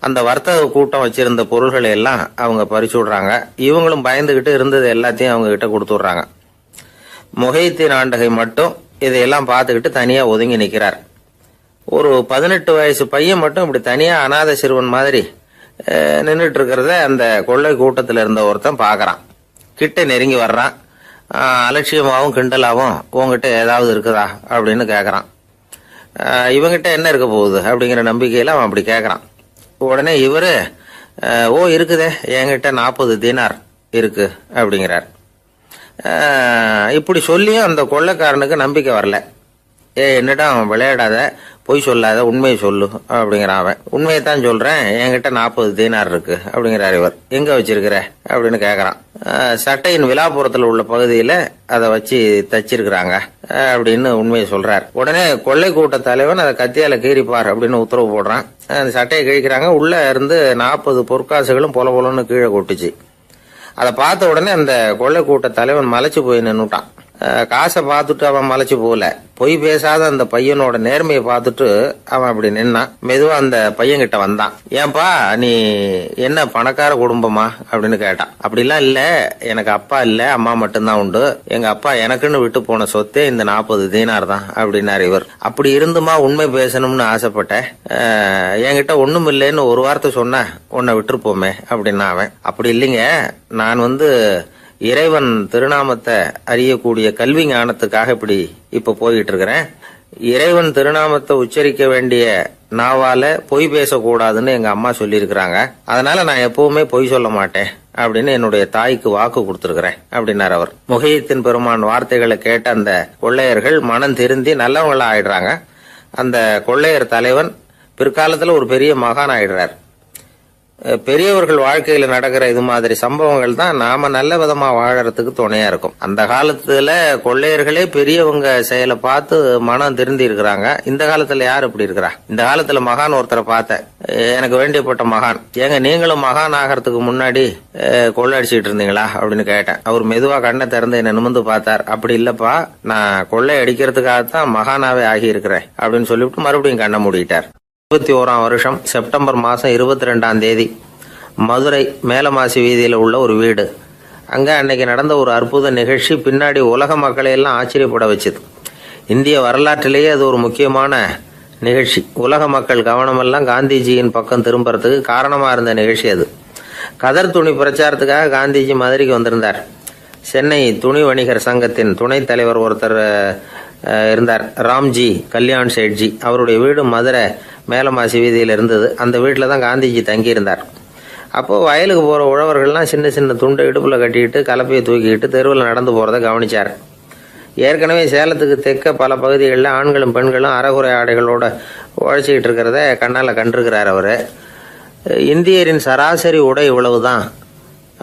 அந்த வர்த்தக கூட்டம் வச்சிருந்த பொருள்களை எல்லாம் அவங்க பறிச்சு விடுறாங்க. இவங்களும் பயந்துகிட்டு இருந்தது எல்லாத்தையும் அவங்க கிட்ட கொடுத்துடுறாங்க. முஹைத்தீன் ஆண்டகை மட்டும் இதையெல்லாம் பார்த்துக்கிட்டு தனியா ஒதுங்கி நிக்கிறார். ஒரு 18 வயசு பையன் மட்டும் இப்படி தனியா அநாத சிறுவன் மாதிரி நின்றுட்டு இருக்கிறத அந்த கொள்ளை கூட்டத்தில் இருந்த ஒருத்தன் பாக்குறான். கிட்ட நெருங்கி வர்றான். அலட்சியமாவும் கிண்டலாவும் உங்ககிட்ட ஏதாவது இருக்குதா அப்படின்னு கேக்குறான். இவங்கிட்ட என்ன இருக்க போகுது அப்படிங்கிற நம்பிக்கையில அவன் அப்படி கேக்குறான். உடனே இவரு இருக்குதே, என்கிட்ட 40 தீனார் இருக்கு அப்படிங்கிறார். இப்படி சொல்லியும் அந்த கொள்ளைக்காரனுக்கு நம்பிக்கை வரல. என்னிடம் விளையாடாத, பொய் சொல்லாத, உண்மையை சொல்லு அப்படிங்கிறான் அவன். உண்மையைத்தான் சொல்றேன், என்கிட்ட 40 தீனார் இருக்கு அப்படிங்கிறார் இவர். எங்க வச்சிருக்கிற அப்படின்னு கேக்குறான். சட்டையின் விழாப்புறத்துல உள்ள பகுதியில அதை வச்சு தச்சிருக்கிறாங்க அப்படின்னு உண்மையை சொல்றார். உடனே கொள்ளை கூட்ட தலைவன் அதை கத்தியால கீறிப்பார் அப்படின்னு உத்தரவு போடுறான். அந்த சட்டையை கிழிக்கிறாங்க. உள்ள இருந்து 40 பொற்காசுகளும் பொல பொலன்னு கீழே கொட்டுச்சு. அதை பார்த்த உடனே அந்த கொள்ளை கூட்ட தலைவன் மலைச்சு போய் நின்னுட்டான். காசை பார்த்துட்டு அவன் மலைச்சு போகல, பொய் பேசாத அந்த பையனோட நேர்மையை பார்த்துட்டு அவன் அப்படி நின்னான். மெதுவா அந்த பையன் கிட்ட வந்தான். ஏன்பா, நீ என்ன பணக்கார குடும்பமா அப்படின்னு கேட்டான். அப்படிலாம் இல்ல, எனக்கு அப்பா இல்ல, அம்மா மட்டும்தான் உண்டு. எங்க அப்பா எனக்குன்னு விட்டு போன சொத்தே இந்த 40 தீனார் தான் அப்படின்னாரு இவர். அப்படி இருந்துமா உண்மை பேசணும்னு ஆசைப்பட்டேன். என்கிட்ட ஒண்ணும் இல்லைன்னு ஒரு வார்த்தை சொன்ன உன்னை விட்டுருப்போமே அப்படின்னா அவன். அப்படி இல்லைங்க, நான் இறைவன் திருநாமத்தை அறியக்கூடிய கல்வி ஞானத்துக்காக இப்ப போயிட்டு இருக்கிறேன். இறைவன் திருநாமத்தை உச்சரிக்க வேண்டிய நாவால பொய் பேசக்கூடாதுன்னு எங்க அம்மா சொல்லியிருக்கிறாங்க. அதனால நான் எப்பவுமே பொய் சொல்ல மாட்டேன் அப்படின்னு என்னுடைய தாய்க்கு வாக்கு கொடுத்திருக்கிறேன் அப்படின்னார் அவர். முஹைத்தீன் பெருமான் வார்த்தைகளை கேட்ட அந்த கொள்ளையர்கள் மனம் திருந்தி நல்லவங்களா ஆயிடுறாங்க. அந்த கொள்ளையர் தலைவன் பிற்காலத்துல ஒரு பெரிய மகான் ஆயிடுறார். பெரியவர்கள் வாழ்க்கையில நடக்கிற இது மாதிரி சம்பவங்கள் தான் நாம நல்ல விதமா வாழறதுக்கு துணையா இருக்கும். அந்த காலத்துல கொள்ளையர்களே பெரியவங்க செயலை பார்த்து மனம் திருந்தி இருக்கிறாங்க. இந்த காலத்துல யார் இப்படி இருக்கிறா? இந்த காலத்துல மகான் ஒருத்தரை பார்த்தேன், எனக்கு வேண்டியப்பட்ட மகான். ஏங்க, நீங்களும் மகான் ஆகிறதுக்கு முன்னாடி கொள்ளை அடிச்சுட்டு இருந்தீங்களா அப்படின்னு கேட்டேன். அவர் மெதுவா கண்ணை திறந்து என்ன நிமிந்து பார்த்தார். அப்படி இல்லப்பா, நான் கொள்ளை அடிக்கிறதுக்காகத்தான் மகானாவே ஆகி இருக்கிறேன் அப்படின்னு சொல்லிவிட்டு மறுபடியும் கண்ணை மூடிட்டார். 21ஆம் வருஷம் செப்டம்பர் மாசம் 22ஆம் தேதி மதுரை மேலமாசி வீதியில உள்ள ஒரு வீடு. அங்க அன்னைக்கு நடந்த ஒரு அற்புத நிகழ்ச்சி பின்னாடி உலக மக்களை எல்லாம் ஆச்சரியப்பட வச்சுது. இந்திய வரலாற்றிலேயே அது ஒரு முக்கியமான நிகழ்ச்சி. உலக மக்கள் கவனமெல்லாம் காந்திஜியின் பக்கம் திரும்புறதுக்கு காரணமா இருந்த நிகழ்ச்சி அது. கதர் துணி பிரச்சாரத்துக்காக காந்திஜி மதுரைக்கு வந்திருந்தார். சென்னை துணி வணிகர் சங்கத்தின் துணைத் தலைவர் ஒருத்தர் இருந்தார், ராம்ஜி கல்யாண் சேட்ஜி. அவருடைய வீடு மதுரை மேலமாசி வீதியில் இருந்தது. அந்த வீட்டில் தான் காந்திஜி தங்கியிருந்தார். அப்போது வயலுக்கு போகிற உழவர்கள்லாம் சின்ன சின்ன துண்டை இடுப்பில் கட்டிக்கிட்டு கலப்பையை தூக்கிக்கிட்டு தெருவில் நடந்து போகிறத கவனிச்சார். ஏற்கனவே சேலத்துக்கு தெற்க பல பகுதிகளில் ஆண்களும் பெண்களும் அறகுறை ஆடைகளோட உழைச்சிக்கிட்டு இருக்கிறத கண்ணால் கண்டிருக்கிறார் அவர். இந்தியரின் சராசரி உடை இவ்வளவு தான்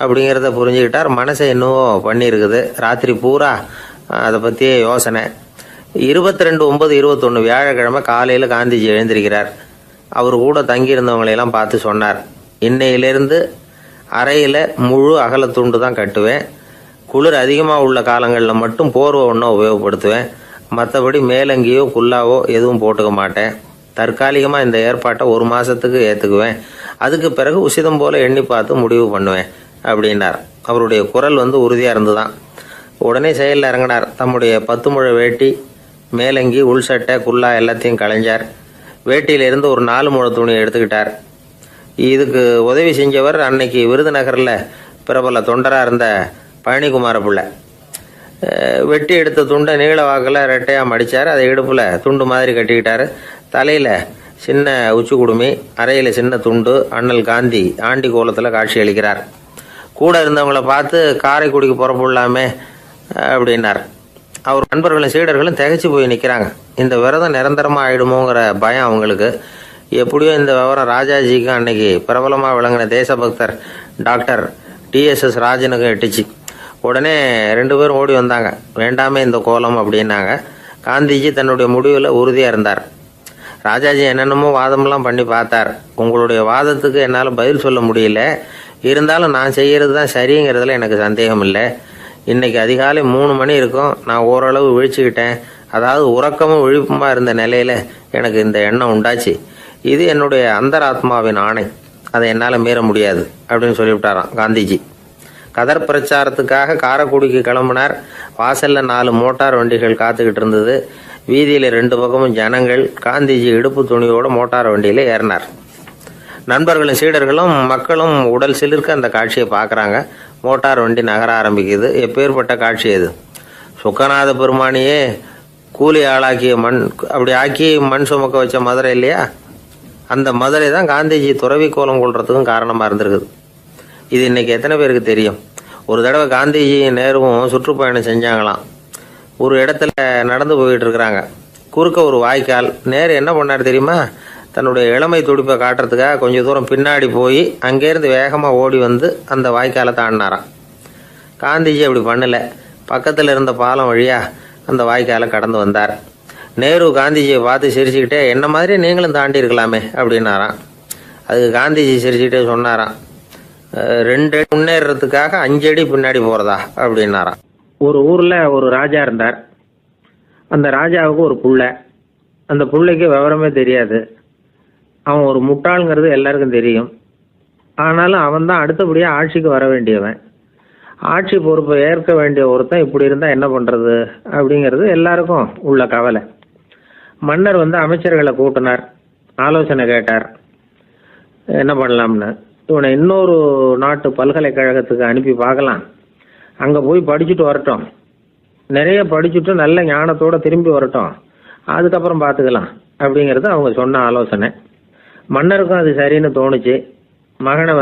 அப்படிங்கிறத புரிஞ்சுக்கிட்டார். மனசை என்னவோ பண்ணியிருக்குது. ராத்திரி பூரா அதை பற்றியே யோசனை. 22/9/21 வியாழக்கிழமை காலையில் காந்திஜி எழுந்திருக்கிறார். அவர் கூட தங்கியிருந்தவங்களையெல்லாம் பார்த்து சொன்னார், இன்னையிலிருந்து அறையில் முழு அகலத்துண்டு தான் கட்டுவேன். குளிர் அதிகமாக உள்ள காலங்களில் மட்டும் போர்வை ஒன்றை உபயோகப்படுத்துவேன். மற்றபடி மேலங்கியோ குல்லாவோ எதுவும் போட்டுக்க மாட்டேன். தற்காலிகமாக இந்த ஏற்பாட்டை 1 மாதத்துக்கு ஏற்றுக்குவேன். அதுக்கு பிறகு உசிதம் போல எண்ணி பார்த்து முடிவு பண்ணுவேன் அப்படின்னார். அவருடைய குரல் உறுதியாக இருந்துதான். உடனே செயலில் இறங்கினார். தம்முடைய 10 முழ வேட்டி, மேலங்கி, உள் சட்டை, குல்லா எல்லாத்தையும் களைஞ்சார். வேட்டியிலிருந்து ஒரு 4 முழ துணியை எடுத்துக்கிட்டார். இதுக்கு உதவி செஞ்சவர் அன்னைக்கு விருதுநகரில் பிரபல தொண்டராக இருந்த பழனிக்குமார பிள்ளை. வெட்டி எடுத்த துண்டை நீள வாக்கில் ரெட்டையாக மடித்தார். அதை இடுப்பில் துண்டு மாதிரி கட்டிக்கிட்டார். தலையில் சின்ன உச்சி குடுமி, அறையில் சின்ன துண்டு. அண்ணல் காந்தி ஆண்டி கோலத்தில் காட்சி அளிக்கிறார். கூட இருந்தவங்கள பார்த்து காரைக்குடிக்கு புறப்படலாமே அப்படின்னார். அவர் நண்பர்களும் சீடர்களும் திகைச்சு போய் நிற்கிறாங்க. இந்த விரதம் நிரந்தரமாக ஆயிடுமோங்கிற பயம் அவங்களுக்கு. எப்படியோ இந்த விவரம் ராஜாஜிக்கும் அன்னைக்கு பிரபலமாக விளங்கின தேசபக்தர் டாக்டர் TSS ராஜனுக்கும் எட்டுச்சு. உடனே 2 பேரும் ஓடி வந்தாங்க. வேண்டாமே இந்த கோலம் அப்படின்னாங்க. காந்திஜி தன்னுடைய முடிவில் உறுதியாக இருந்தார். ராஜாஜி என்னென்னமோ வாதமெல்லாம் பண்ணி பார்த்தார். உங்களுடைய வாதத்துக்கு என்னால் பதில் சொல்ல முடியல, இருந்தாலும் நான் செய்கிறது தான் சரிங்கிறதுல எனக்கு சந்தேகம் இல்லை. இன்னைக்கு அதிகாலை 3 மணி இருக்கும். நான் ஓரளவு விழிச்சுக்கிட்டேன். அதாவது உறக்கமும் விழிப்புமா இருந்த நிலையில எனக்கு இந்த எண்ணம் உண்டாச்சு. இது என்னுடைய அந்தராத்மாவின் ஆணை, அதை என்னால் மீற முடியாது அப்படின்னு சொல்லிவிட்டாராம் காந்திஜி. கதர் பிரச்சாரத்துக்காக காரைக்குடிக்கு கிளம்பினார். வாசல்ல 4 மோட்டார் வண்டிகள் காத்துக்கிட்டு இருந்தது. வீதியில் 2 பக்கமும் ஜனங்கள். காந்திஜி இடுப்பு துணியோட மோட்டார் வண்டியில ஏறினார். நண்பர்களும் சீடர்களும் மக்களும் உடல் சிலிர்க்க அந்த காட்சியை பார்க்குறாங்க. மோட்டார் வண்டி நகர ஆரம்பிக்குது. எப்பேற்பட்ட காட்சி அது! சுக்கநாத பெருமானியே கூலி ஆளாக்கிய மண், அப்படி ஆக்கி மண் சுமக்க வச்ச மதுரை இல்லையா, அந்த மதுரை தான் காந்திஜி துறவி கோலம் கொள்றதுக்கும் காரணமாக இருந்திருக்குது. இது இன்னைக்கு எத்தனை பேருக்கு தெரியும்? ஒரு தடவை காந்திஜி நேருவும் சுற்றுப்பயணம் செஞ்சாங்களாம். ஒரு இடத்துல நடந்து போயிட்டு இருக்கிறாங்க. குறுக்க ஒரு வாய்க்கால். நேரு என்ன பண்ணார் தெரியுமா? தன்னுடைய இளமை துடிப்பை காட்டுறதுக்காக கொஞ்சம் தூரம் பின்னாடி போய் அங்கேருந்து வேகமாக ஓடி வந்து அந்த வாய்க்காலை தாண்டினாராம். காந்திஜி அப்படி பண்ணல. பக்கத்தில் இருந்த பாலம் வழியா அந்த வாய்க்காலை கடந்து வந்தார். நேரு காந்திஜியை பார்த்து சிரிச்சுக்கிட்டே, என்ன மாதிரி நீங்களும் தாண்டி இருக்கலாமே அப்படின்னாராம். அதுக்கு காந்திஜி சிரிச்சுக்கிட்டே சொன்னாராம், 2 அடி முன்னேறதுக்காக 5 அடி பின்னாடி போறதா அப்படின்னாராம். ஒரு ஊர்ல ஒரு ராஜா இருந்தார். அந்த ராஜாவுக்கு ஒரு புள்ள. அந்த புள்ளைக்கு விவரமே தெரியாது. அவன் ஒரு முட்டாளுங்கிறது எல்லாருக்கும் தெரியும். ஆனாலும் அவன் தான் அடுத்தபடியாக ஆட்சிக்கு வர வேண்டியவன். ஆட்சி பொறுப்பை ஏற்க வேண்டிய ஒருத்தன் இப்படி இருந்தால் என்ன பண்ணுறது அப்படிங்கிறது எல்லாருக்கும் உள்ள கவலை. மன்னர் அமைச்சர்களை கூட்டினார். ஆலோசனை கேட்டார், என்ன பண்ணலாம்னு. இவனை இன்னொரு நாட்டு பல்கலைக்கழகத்துக்கு அனுப்பி பார்க்கலாம். அங்கே போய் படிச்சுட்டு வரட்டும். நிறைய படிச்சுட்டு நல்ல ஞானத்தோடு திரும்பி வரட்டும். அதுக்கப்புறம் பார்த்துக்கலாம் அப்படிங்கிறது அவங்க சொன்ன ஆலோசனை. மன்னருக்கும் அது சரின்னு தோணுச்சு. மகனை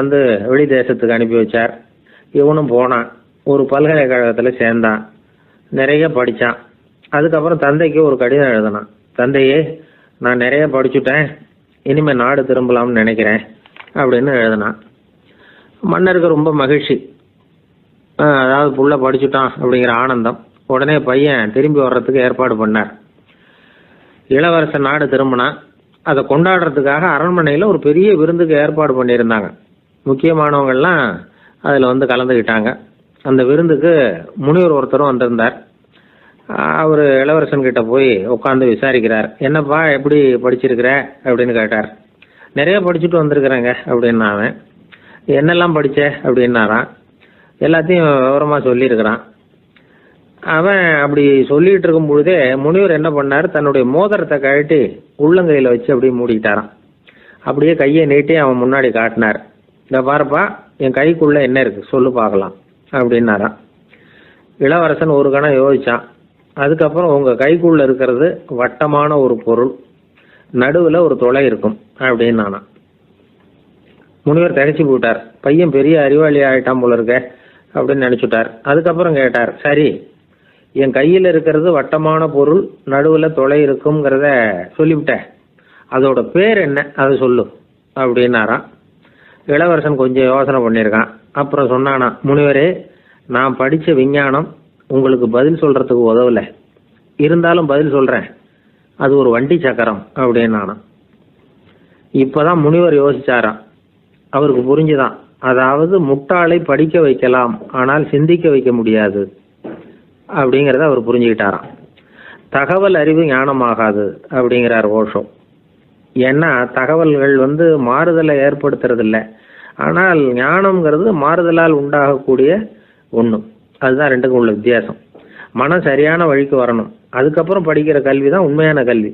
வெளி தேசத்துக்கு அனுப்பி வச்சார். இவனும் போனான். ஒரு பல்கலைக்கழகத்தில் சேர்ந்தான். நிறைய படித்தான். அதுக்கப்புறம் தந்தைக்கு ஒரு கடிதம் எழுதினான். தந்தையே, நான் நிறைய படிச்சுட்டேன், இனிமேல் நாடு திரும்பலாம்னு நினைக்கிறேன் அப்படின்னு எழுதினான். மன்னருக்கு ரொம்ப மகிழ்ச்சி. அதாவது புள்ள படிச்சுட்டான் அப்படிங்கிற ஆனந்தம். உடனே பையன் திரும்பி வர்றதுக்கு ஏற்பாடு பண்ணார். இளவரசன் நாடு திரும்பினான். அதை கொண்டாடுறதுக்காக அரண்மனையில் ஒரு பெரிய விருந்துக்கு ஏற்பாடு பண்ணியிருந்தாங்க. முக்கியமானவங்கள்லாம் அதில் கலந்துக்கிட்டாங்க. அந்த விருந்துக்கு முனிவர் ஒருத்தரும் வந்திருந்தார். அவர் இளவரசன் கிட்ட போய் உட்காந்து விசாரிக்கிறார். என்னப்பா, எப்படி படிச்சிருக்கிற அப்படின்னு கேட்டார். நிறைய படிச்சுட்டு வந்திருக்கிறேங்க அப்படின்னா அவன். என்னெல்லாம் படித்த அப்படின்னாரான். எல்லாத்தையும் விவரமாக சொல்லியிருக்கிறான். அவன் அப்படி சொல்லிட்டு இருக்கும் பொழுதே முனிவர் என்ன பண்ணார், தன்னுடைய மோதிரத்தை கழட்டி உள்ளங்கையில் வச்சு அப்படியே மூடிக்கிட்டாரான். அப்படியே கையை நீட்டி அவன் முன்னாடி காட்டினார். இந்த பாருப்பா, என் கைக்குள்ள என்ன இருக்கு சொல்லு பார்க்கலாம் அப்படின்னாரான். இளவரசன் ஒரு கணம் யோசிச்சான். அதுக்கப்புறம் உங்க கைக்குள்ள இருக்கிறது வட்டமான ஒரு பொருள், நடுவில் ஒரு துளை இருக்கும் அப்படின்னு. முனிவர் தகைச்சு போட்டார். பையன் பெரிய அறிவாளி ஆயிட்டான் போல இருக்க அப்படின்னு நினைச்சுட்டார். அதுக்கப்புறம் கேட்டார், சரி, என் கையில் இருக்கிறது வட்டமான பொருள், நடுவில் துளை இருக்குங்கிறத சொல்லிவிட்டேன், அதோட பேர் என்ன, அதை சொல்லு அப்படின்னாராம். இளவரசன் கொஞ்சம் யோசனை பண்ணியிருக்கான். அப்புறம் சொன்னானா, முனிவரே, நான் படித்த விஞ்ஞானம் உங்களுக்கு பதில் சொல்றதுக்கு உதவல, இருந்தாலும் பதில் சொல்றேன், அது ஒரு வண்டி சக்கரம் அப்படின்னானா. இப்பதான் முனிவர் யோசிச்சாராம். அவருக்கு புரிஞ்சுதான். அதாவது முட்டாளை படிக்க வைக்கலாம், ஆனால் சிந்திக்க வைக்க முடியாது அப்படிங்கிறத அவர் புரிஞ்சுக்கிட்டாராம். தகவல் அறிவு ஞானமாகாது அப்படிங்கிறார் ஓஷோ. ஏன்னா தகவல்கள் மாறுதலை ஏற்படுத்துறது இல்லை, ஆனால் ஞானம்ங்கிறது மாறுதலால் உண்டாகக்கூடிய ஒன்று. அதுதான் ரெண்டுக்கும் உள்ள வித்தியாசம். மனம் சரியான வழிக்கு வரணும், அதுக்கப்புறம் படிக்கிற கல்வி தான் உண்மையான கல்வி.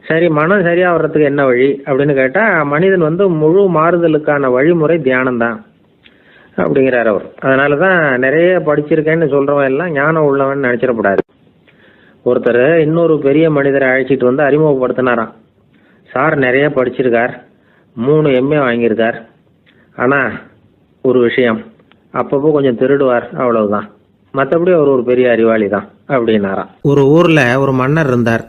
சரி, மனம் சரியா வர்றதுக்கு என்ன வழி அப்படின்னு கேட்டா, மனிதன் முழு மாறுதலுக்கான வழிமுறை தியானம் தான் அப்படிங்கிறார் அவர். அதனாலதான் நிறைய படிச்சிருக்கேன்னு சொல்றவன் எல்லாம் ஞானம் உள்ளவன் நினைச்சிடக்கூடாது. ஒருத்தர் இன்னொரு பெரிய மனிதரை அழைச்சிட்டு அறிமுகப்படுத்தினாராம். சார் நிறைய படிச்சிருக்கார், 3 MA வாங்கியிருக்கார், ஆனா ஒரு விஷயம், அப்பப்போ கொஞ்சம் திருடுவார், அவ்வளவுதான், மற்றபடி அவர் ஒரு பெரிய அறிவாளி தான் அப்படின்னாராம். ஒரு ஊர்ல ஒரு மன்னர் இருந்தார்.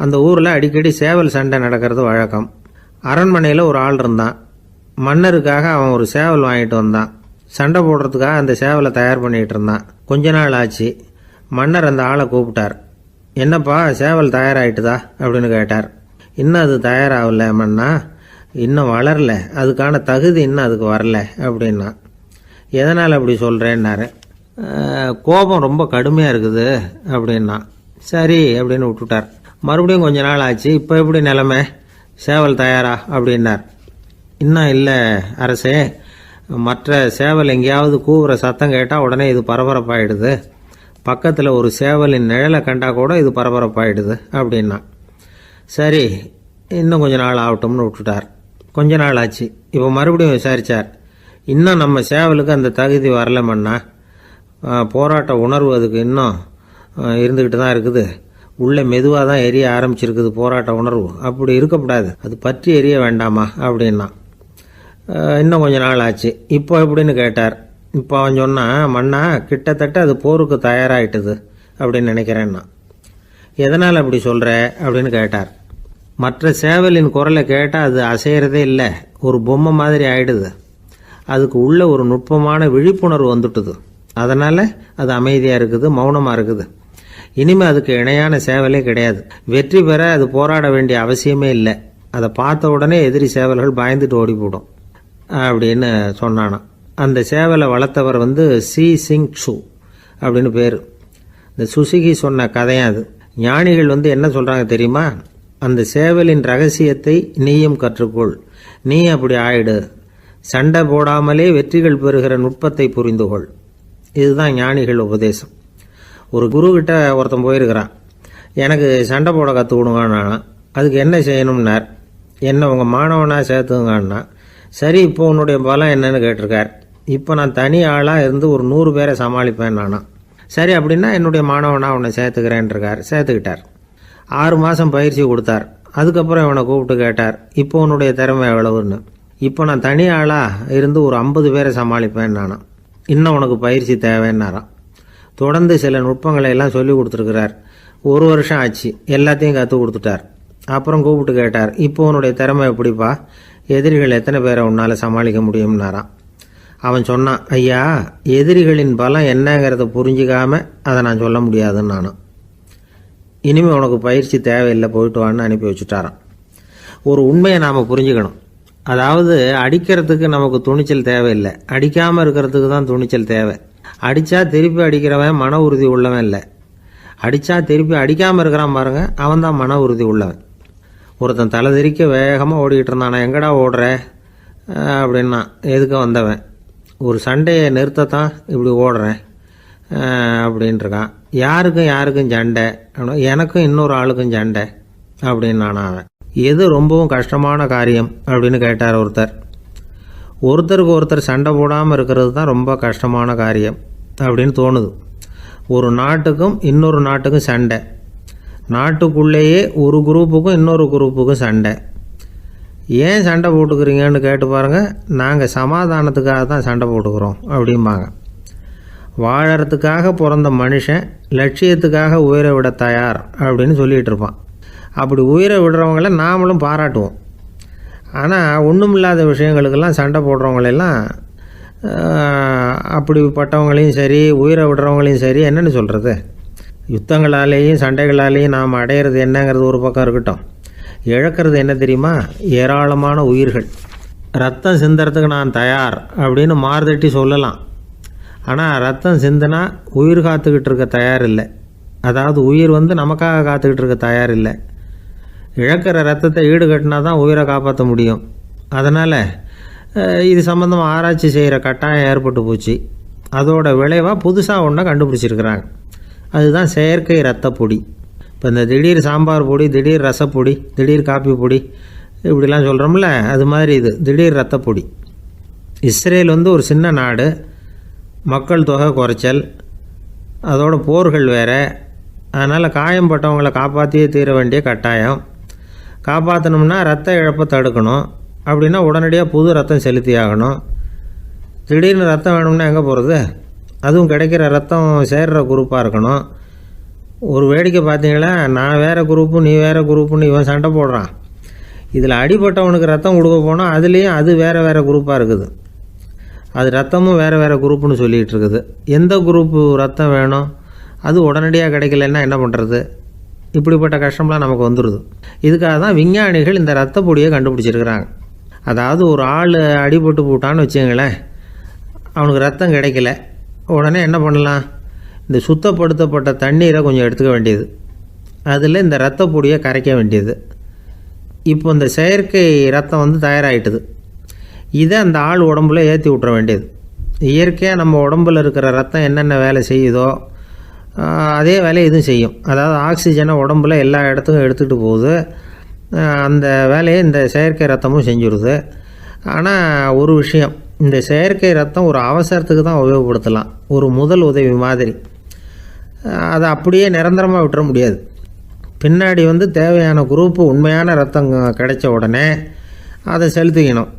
அந்த ஊர்ல அடிக்கடி சேவல் சண்டை நடக்கிறது வழக்கம். அரண்மனையில் ஒரு ஆள் இருந்தான். மன்னருக்காக அவன் ஒரு சேவல் வாங்கிட்டு வந்தான். சண்டை போடுறதுக்காக அந்த சேவலை தயார் பண்ணிகிட்டு இருந்தான். கொஞ்ச நாள் ஆச்சு. மன்னர் அந்த ஆளை கூப்பிட்டார். என்னப்பா சேவல் தயாராகிட்டுதா அப்படின்னு கேட்டார். இன்னும் அது தயாராகல மன்னா, இன்னும் வளரல, அதுக்கான தகுதி இன்னும் அதுக்கு வரல அப்படின்னா. எதனால் அப்படி சொல்கிறேன்னாரு. கோபம் ரொம்ப கடுமையாக இருக்குது அப்படின்னா. சரி அப்படின்னு விட்டுட்டார். மறுபடியும் கொஞ்ச நாள் ஆச்சு. இப்போ எப்படி நிலைமை, சேவல் தயாரா அப்படின்னார். இன்னும் இல்லை அரசே, மற்ற சேவல் எங்கேயாவது கூவுற சத்தம் கேட்டால் உடனே இது பரபரப்பாயிடுது, பக்கத்தில் ஒரு சேவலின் நிழலை கண்டா கூட இது பரபரப்பாயிடுது அப்படின்னா. சரி இன்னும் கொஞ்ச நாள் ஆகட்டும்னு விட்டுட்டார். கொஞ்ச நாள் ஆச்சு. இப்போ மறுபடியும் விசாரித்தார். இன்னும் நம்ம சேவலுக்கு அந்த தகுதி வரலமன்னா, போராட்ட உணர்வு அதுக்கு இன்னும் இருந்துக்கிட்டு தான் இருக்குது, உள்ளே மெதுவாக தான் எரிய ஆரம்பிச்சிருக்குது போராட்ட உணர்வு, அப்படி இருக்கக்கூடாது, அது பற்றி எரிய வேண்டாமா அப்படின்னா. இன்னும் கொஞ்ச நாள் ஆச்சு. இப்போ எப்படின்னு கேட்டார். இப்போ அவன் சொன்னான், மன்னா கிட்டத்தட்ட அது போருக்கு தயாராகிட்டுது அப்படின்னு நினைக்கிறேன்னா. எதனால் அப்படி சொல்கிற அப்படின்னு கேட்டார். மற்ற சேவலின் குரலை கேட்டால் அது அசைகிறதே இல்லை, ஒரு பொம்மை மாதிரி ஆயிடுது, அதுக்கு உள்ள ஒரு நுட்பமான விழிப்புணர்வு வந்துட்டுது, அதனால் அது அமைதியாக இருக்குது, மௌனமாக இருக்குது. இனிமேல் அதுக்கு இணையான சேவலே கிடையாது. வெற்றி பெற அது போராட வேண்டிய அவசியமே இல்லை, அதை பார்த்த உடனே எதிரி சேவல்கள் பயந்துட்டு ஓடி போடும் அப்படின்னு சொன்னானான். அந்த சேவலை வளர்த்தவர் சி சிங் சு அப்படின்னு பேர். இந்த சுசுகி சொன்ன கதையும் அது. ஞானிகள் என்ன சொல்கிறாங்க தெரியுமா, அந்த சேவலின் ரகசியத்தை நீயும் கற்றுக்கொள், நீ அப்படி ஆயிடு, சண்டை போடாமலே வெற்றிகள் பெறுகிற நுட்பத்தை புரிந்துகொள். இதுதான் ஞானிகள் உபதேசம். ஒரு குருக்கிட்ட ஒருத்தன் போயிருக்கிறான். எனக்கு சண்டை போட கற்றுக் கொடுங்கண்ணா, அதுக்கு என்ன செய்யணும்னார். என்ன உங்கள் மாணவனாக சேர்த்துங்கண்ணா. சரி இப்போ உன்னுடைய பலம் என்னன்னு கேட்டிருக்கார். இப்போ நான் தனி ஆளாக இருந்து ஒரு 100 பேரை சமாளிப்பேன் நானா. சரி அப்படின்னா என்னுடைய மாணவனாக உன்னை சேர்த்துக்கிறேன்ருக்கார். சேர்த்துக்கிட்டார். 6 மாதம் பயிற்சி கொடுத்தார். அதுக்கப்புறம் இவனை கூப்பிட்டு கேட்டார், இப்போ உன்னுடைய திறமை எவ்வளவுன்னு. இப்போ நான் தனி ஆளாக இருந்து ஒரு 50 பேரை சமாளிப்பேன் நானா. இன்னும் உனக்கு பயிற்சி தேவைன்னாராம். தொடர்ந்து சில நுட்பங்களை எல்லாம் சொல்லி கொடுத்துருக்கிறார். 1 வருஷம் ஆச்சு. எல்லாத்தையும் கற்றுக் கொடுத்துட்டார். அப்புறம் கூப்பிட்டு கேட்டார், இப்போ உன்னுடைய திறமை எப்படிப்பா, எதிரிகள் எத்தனை பேரை உன்னால் சமாளிக்க முடியும்னாராம். அவன் சொன்னான், ஐயா எதிரிகளின் பலம் என்னங்கிறத புரிஞ்சிக்காம அதை நான் சொல்ல முடியாதுன்னு நானும். இனிமேல் உனக்கு பயிற்சி தேவையில்லை, போயிட்டு வான்னு அனுப்பி வச்சுட்டாரான். ஒரு உண்மையை நாம் புரிஞ்சுக்கணும். அதாவது அடிக்கிறதுக்கு நமக்கு துணிச்சல் தேவையில்லை, அடிக்காமல் இருக்கிறதுக்கு தான் துணிச்சல் தேவை. அடித்தா திருப்பி அடிக்கிறவன் மன உறுதி உள்ளவன் இல்லை, அடித்தா திருப்பி அடிக்காமல் இருக்கிறான் பாருங்க, அவன் தான் மன உறுதி உள்ளவன். ஒருத்தன் தலை திரிக்க வேகமாக ஓடிக்கிட்டு இருந்தான். நான் எங்கடா ஓடுற அப்படின்னா, எதுக்க வந்தவன், ஒரு சண்டையை நிறுத்தத்தான் இப்படி ஓடுறேன் அப்படின்ட்டுருக்கான். யாருக்கும் சண்டை, எனக்கும் இன்னொரு ஆளுக்கும் சண்டை அப்படின்னு நான். அவன் எது ரொம்பவும் கஷ்டமான காரியம் அப்படின்னு கேட்டார் ஒருத்தர். ஒருத்தருக்கு ஒருத்தர் சண்டை போடாமல் இருக்கிறது தான் ரொம்ப கஷ்டமான காரியம் அப்படின்னு தோணுது. ஒரு நாட்டுக்கும் இன்னொரு நாட்டுக்கும் சண்டை, நாட்டுக்குள்ளேயே ஒரு குரூப்புக்கும் இன்னொரு குரூப்புக்கும் சண்டை. ஏன் சண்டை போட்டுக்கிறீங்கன்னு கேட்டு பாருங்கள். நாங்கள் சமாதானத்துக்காக தான் சண்டை போட்டுக்கிறோம் அப்படிம்பாங்க. வாழறதுக்காக பிறந்த மனுஷன் லட்சியத்துக்காக உயிரை விட தயார் அப்படின்னு சொல்லிகிட்டு இருப்பான். அப்படி உயிரை விடுறவங்கள நாமளும் பாராட்டுவோம். ஆனால் ஒன்றும் இல்லாத விஷயங்களுக்கெல்லாம் சண்டை போடுறவங்களெல்லாம், அப்படிப்பட்டவங்களையும் சரி உயிரை விடுறவங்களையும் சரி என்னென்னு சொல்கிறது, யுத்தங்களாலேயும் சண்டைகளாலேயும் நாம் அடையிறது என்னங்கிறது ஒரு பக்கம் இருக்கட்டும், இழக்கிறது என்ன தெரியுமா, ஏராளமான உயிர்கள். ரத்தம் சிந்துறதுக்கு நான் தயார் அப்படின்னு மார்தட்டி சொல்லலாம். ஆனால் ரத்தம் சிந்தினா உயிர் காத்துக்கிட்டு இருக்க தயார் இல்லை. அதாவது உயிர் நமக்காக காத்துக்கிட்டு இருக்க தயார் இல்லை. இழக்கிற ரத்தத்தை ஈடுகட்டினா தான் உயிரை காப்பாற்ற முடியும். அதனால் இது சம்மந்தமாக ஆராய்ச்சி செய்கிற கட்டாயம் ஏற்பட்டு போச்சு. அதோட விளைவாக புதுசாக ஒன்றை கண்டுபிடிச்சிருக்கிறாங்க. அதுதான் செயற்கை ரத்த பொடி. இப்போ இந்த திடீர் சாம்பார் பொடி, திடீர் ரசப்பொடி, திடீர் காப்பி பொடி இப்படிலாம் சொல்கிறோம்ல, அது மாதிரி இது திடீர் ரத்த பொடி. இஸ்ரேல் ஒரு சின்ன நாடு, மக்கள் தொகை குறைச்சல், அதோட போர்கள் வேறு. அதனால் காயம்பட்டவங்களை காப்பாற்றியே தீர வேண்டிய கட்டாயம். காப்பாற்றணும்னா ரத்த இழப்பை தடுக்கணும். அப்படின்னா உடனடியாக புது ரத்தம் செலுத்தி ஆகணும். திடீர்னு ரத்தம் வேணும்னா எங்கே போகிறது? அதுவும் கிடைக்கிற ரத்தம் சேர்கிற குரூப்பாக இருக்கணும். ஒரு வேடிக்கை பார்த்தீங்களா, நான் வேறு குரூப்பு நீ வேறு குரூப்புன்னு இவன் சண்டை போடுறான். இதில் அடிபட்டவனுக்கு ரத்தம் கொடுக்க போனால் அதுலேயும் அது வேறு குரூப்பாக இருக்குது. அது ரத்தமும் வேறு வேறு குரூப்புன்னு சொல்லிகிட்டு இருக்குது. எந்த குரூப்பு ரத்தம் வேணும், அது உடனடியாக கிடைக்கலன்னா என்ன பண்ணுறது? இப்படிப்பட்ட கஷ்டம்லாம் நமக்கு வந்துடுது. இதுக்காக தான் விஞ்ஞானிகள் இந்த ரத்த பொடியை கண்டுபிடிச்சிருக்கிறாங்க. அதாவது ஒரு ஆள் அடிபட்டு போட்டான்னு வச்சுங்களேன், அவனுக்கு ரத்தம் கிடைக்கல, உடனே என்ன பண்ணலாம்? இந்த சுத்தப்படுத்தப்பட்ட தண்ணீரை கொஞ்சம் எடுத்துக்க வேண்டியது, அதில் இந்த ரத்த பொடியை கரைக்க வேண்டியது. இப்போ இந்த செயற்கை ரத்தம் வந்து தயாராகிட்டுது. இதை அந்த ஆள் உடம்புல ஏற்றி விட்டுற வேண்டியது. இயற்கையாக நம்ம உடம்பில் இருக்கிற ரத்தம் என்னென்ன வேலை செய்யுதோ அதே வேலையை இதுவும் செய்யும். அதாவது ஆக்சிஜனை உடம்புல எல்லா இடத்துக்கும் எடுத்துகிட்டு போகுது. அந்த வேலையை இந்த செயற்கை ரத்தமும் செஞ்சுருது. ஆனால் ஒரு விஷயம், இந்த செயற்கை ரத்தம் ஒரு அவசரத்துக்கு தான் உபயோகப்படுத்தலாம், ஒரு முதல் உதவி மாதிரி. அதை அப்படியே நிரந்தரமாக விட்டுற முடியாது. பின்னாடி வந்து தேவையான குரூப்பு உண்மையான ரத்தம் கிடைச்ச உடனே அதை செலுத்திக்கணும்.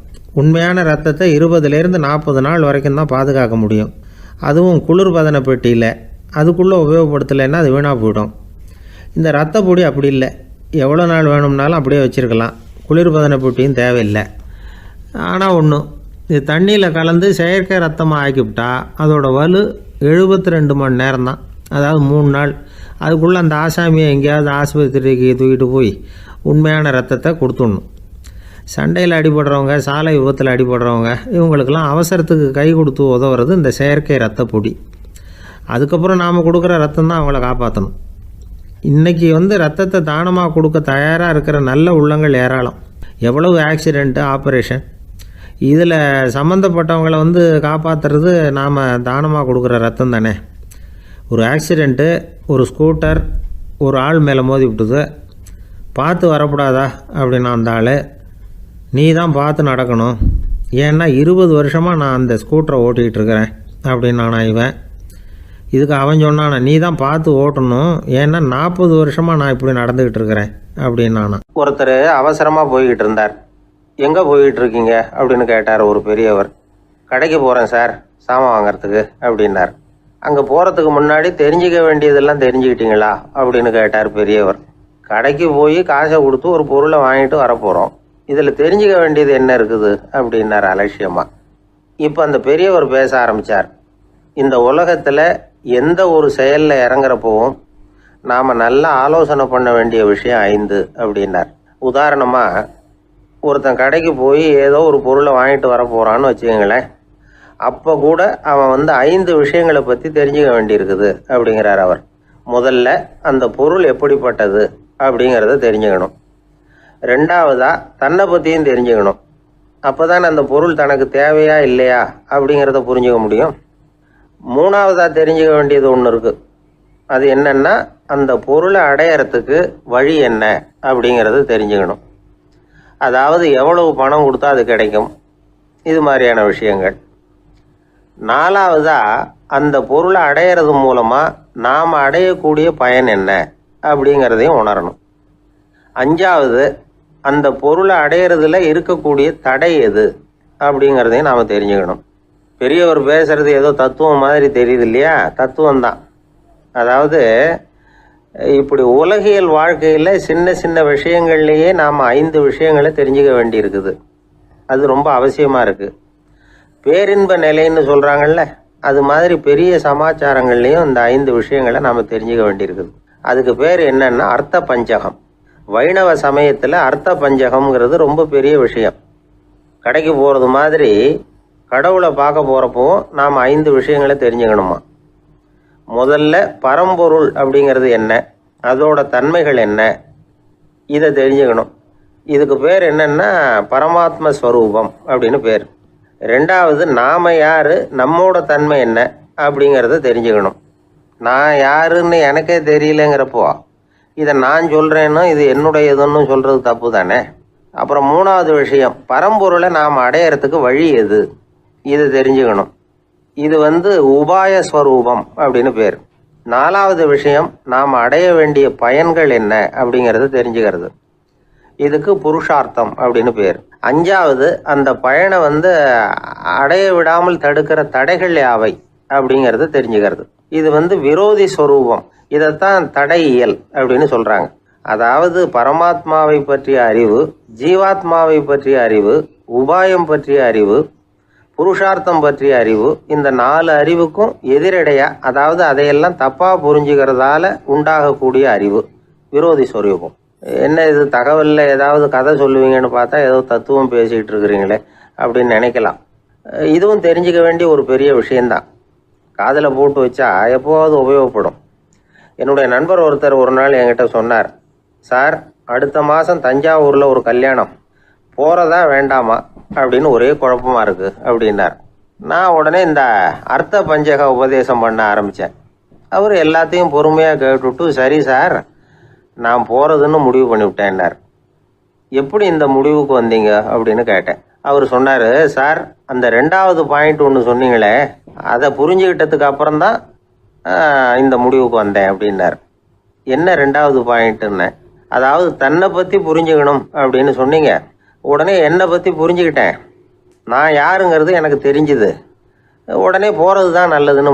உண்மையான ரத்தத்தை 20லேருந்து 40 நாள் வரைக்கும் தான் பாதுகாக்க முடியும். அதுவும் குளிர்பதன பெட்டியில். அதுக்குள்ளே உபயோகப்படுத்தலைன்னா அது வீணாக போயிடும். இந்த ரத்த பொடி அப்படி இல்லை, எவ்வளோ நாள் வேணும்னாலும் அப்படியே வச்சுருக்கலாம், குளிர்பதன பெட்டியும் தேவையில்லை. ஆனால் ஒன்று, இது தண்ணியில் கலந்து செயற்கை ரத்தமாக ஆக்கிவிட்டா அதோட வலு 72 மணி நேரம் தான், அதாவது 3 நாள். அதுக்குள்ளே அந்த ஆசாமியை எங்கேயாவது ஆஸ்பத்திரிக்கு தூக்கிட்டு போய் உண்மையான ரத்தத்தை கொடுத்துடணும். சண்டையில் அடிபடுறவங்க, சாலை விபத்தில் அடிபடுறவங்க, இவங்களுக்கெல்லாம் அவசரத்துக்கு கை கொடுத்து உதவுறது இந்த செயற்கை ரத்த பொடி. அதுக்கப்புறம் நாம் கொடுக்குற ரத்தம் தான் அவங்கள காப்பாற்றணும். இன்றைக்கி வந்து ரத்தத்தை தானமாக கொடுக்க தயாராக இருக்கிற நல்ல உள்ளங்கள் ஏராளம். எவ்வளவு ஆக்சிடெண்ட்டு, ஆப்ரேஷன், இதில் சம்மந்தப்பட்டவங்களை வந்து காப்பாற்றுறது நாம் தானமாக கொடுக்குற ரத்தம் தானே. ஒரு ஆக்சிடெண்ட்டு, ஒரு ஸ்கூட்டர் ஒரு ஆள் மேலே மோதி விட்டுது, பார்த்து வரக்கூடாதா அப்படின்னா அந்த ஆள், நீ தான் பார்த்து நடக்கணும், ஏன்னா 20 வருஷமாக நான் அந்த ஸ்கூட்டரை ஓட்டிகிட்டு இருக்கிறேன் அப்படின்னானா இவன். இதுக்கு அவன் சொன்னானா, நீ தான் பார்த்து ஓட்டணும், ஏன்னா 40 வருஷமாக நான் இப்படி நடந்துக்கிட்டு இருக்கிறேன் அப்படின்னானா. ஒருத்தர் அவசரமாக போய்கிட்டு இருந்தார். எங்கே போய்கிட்டு இருக்கீங்க அப்படின்னு கேட்டார் ஒரு பெரியவர். கடைக்கு போகிறேன் சார், சாமான் வாங்கிறதுக்கு அப்படின்னார். அங்கே போகிறதுக்கு முன்னாடி தெரிஞ்சிக்க வேண்டியதெல்லாம் தெரிஞ்சுக்கிட்டீங்களா அப்படின்னு கேட்டார் பெரியவர். கடைக்கு போய் காசை கொடுத்து ஒரு பொருளை வாங்கிட்டு வரப்போகிறோம், இதில் தெரிஞ்சிக்க வேண்டியது என்ன இருக்குது அப்படின்னார் அலட்சியமாக. இப்போ அந்த பெரியவர் பேச ஆரம்பித்தார். இந்த உலகத்தில் எந்த ஒரு செயலில் இறங்குறப்பவும் நாம் நல்லா ஆலோசனை பண்ண வேண்டிய விஷயம் 5 அப்படின்னார். உதாரணமாக, ஒருத்தன் கடைக்கு போய் ஏதோ ஒரு பொருளை வாங்கிட்டு வர போகிறான்னு வச்சுக்கோங்களேன். அப்போ கூட அவன் வந்து 5 விஷயங்களை பற்றி தெரிஞ்சுக்க வேண்டியிருக்குது அப்படிங்கிறார் அவர். முதல்ல அந்த பொருள் எப்படிப்பட்டது அப்படிங்கிறத தெரிஞ்சுக்கணும். 2வதாக தன்னை பற்றியும் தெரிஞ்சுக்கணும். அப்போ தான் அந்த பொருள் தனக்கு தேவையா இல்லையா அப்படிங்கிறத புரிஞ்சுக்க முடியும். 3வதாக தெரிஞ்சுக்க வேண்டியது ஒன்று இருக்குது. அது என்னென்னா, அந்த பொருளை அடையறதுக்கு வழி என்ன அப்படிங்கிறது தெரிஞ்சுக்கணும். அதாவது எவ்வளவு பணம் கொடுத்தா அது கிடைக்கும், இது மாதிரியான விஷயங்கள். 4வதாக அந்த பொருளை அடையிறது மூலமாக நாம் அடையக்கூடிய பயன் என்ன அப்படிங்கிறதையும் உணரணும். 5வது, அந்த பொருளை அடையிறதுல இருக்கக்கூடிய தடை எது அப்படிங்கிறதையும் நாம் தெரிஞ்சுக்கணும். பெரியவர் பேசுறது ஏதோ தத்துவம் மாதிரி தெரியுது இல்லையா? தத்துவம்தான். அதாவது இப்படி உலகியல் வாழ்க்கையில் சின்ன சின்ன விஷயங்கள்லேயே நாம் 5 விஷயங்களை தெரிஞ்சுக்க வேண்டி இருக்குது. அது ரொம்ப அவசியமாக இருக்குது. பேரின்ப நிலைன்னு சொல்கிறாங்கல்ல, அது மாதிரி பெரிய சமாச்சாரங்கள்லேயும் இந்த 5 விஷயங்களை நாம் தெரிஞ்சுக்க வேண்டியிருக்குது. அதுக்கு பேர் என்னன்னா அர்த்த பஞ்சகம். வைணவ சமயத்தில் அர்த்த பஞ்சகம்ங்கிறது ரொம்ப பெரிய விஷயம். கடைக்கு போகிறது மாதிரி கடவுளை பார்க்க போகிறப்போ நாம் 5 விஷயங்களை தெரிஞ்சுக்கணுமா. முதல்ல பரம்பொருள் அப்படிங்கிறது என்ன, அதோட தன்மைகள் என்ன, இதை தெரிஞ்சுக்கணும். இதுக்கு பேர் என்னன்னா பரமாத்ம ஸ்வரூபம் அப்படின்னு பேர். 2வது, நாம் யார், நம்மோட தன்மை என்ன அப்படிங்கிறத தெரிஞ்சுக்கணும். நான் யாருன்னு எனக்கே தெரியலங்கிறப்போ இதை நான் சொல்கிறேன்னு இது என்னுடையதுன்னு சொல்கிறது தப்பு தானே. அப்புறம் 3வது விஷயம், பரம்பொருளை நாம் அடையிறதுக்கு வழி எது, இதை தெரிஞ்சுக்கணும். இது வந்து உபாய ஸ்வரூபம் அப்படின்னு பேர். 4வது விஷயம், நாம் அடைய வேண்டிய பயன்கள் என்ன அப்படிங்கிறத தெரிஞ்சுக்கிறது. இதுக்கு புருஷார்த்தம் அப்படின்னு பேர். 5வது, அந்த பயனை வந்து அடைய விடாமல் தடுக்கிற தடைகள் யாவை அப்படிங்கிறத தெரிஞ்சுக்கிறது. இது வந்து விரோதி ஸ்வரூபம். இதைத்தான் தடையியல் அப்படின்னு சொல்கிறாங்க. அதாவது பரமாத்மாவை பற்றிய அறிவு, ஜீவாத்மாவை பற்றிய அறிவு, உபாயம் பற்றிய அறிவு, புருஷார்த்தம் பற்றிய அறிவு, இந்த 4 அறிவுக்கும் எதிரடையா, அதாவது அதையெல்லாம் தப்பாக புரிஞ்சுக்கிறதால உண்டாகக்கூடிய அறிவு விரோதி சொரூபம். என்ன இது தகவலில் ஏதாவது கதை சொல்லுவீங்கன்னு பார்த்தா ஏதோ தத்துவம் பேசிகிட்டு இருக்கிறீங்களே அப்படின்னு நினைக்கலாம். இதுவும் தெரிஞ்சுக்க வேண்டிய ஒரு பெரிய விஷயந்தான். காதில் போட்டு வச்சா எப்போவாவது உபயோகப்படும். என்னுடைய நண்பர் ஒருத்தர் ஒரு நாள் என்கிட்ட சொன்னார், சார் அடுத்த மாதம் தஞ்சாவூரில் ஒரு கல்யாணம், போகிறதா வேண்டாமா அப்படின்னு ஒரே குழப்பமாக இருக்குது அப்படின்னார். நான் உடனே இந்த அர்த்த பஞ்சக உபதேசம் பண்ண ஆரம்பித்தேன். அவர் எல்லாத்தையும் பொறுமையாக கேட்டுவிட்டு, சரி சார் நான் போகிறதுன்னு முடிவு பண்ணிவிட்டேன்னார். எப்படி இந்த முடிவுக்கு வந்தீங்க அப்படின்னு கேட்டேன். அவர் சொன்னார், சார் அந்த 2வது பாயிண்ட் ஒன்று சொன்னீங்களே, அதை புரிஞ்சுக்கிட்டதுக்கு அப்புறம்தான் இந்த முடிவுக்கு வந்தேன் அப்படின்னார். என்ன 2வது பாயிண்ட்டுன்னு? அதாவது தன்னை பற்றி புரிஞ்சுக்கணும் அப்படின்னு சொன்னீங்க. உடனே என்னை பற்றி புரிஞ்சுக்கிட்டேன், நான் யாருங்கிறது எனக்கு தெரிஞ்சுது, உடனே போகிறது தான் நல்லதுன்னு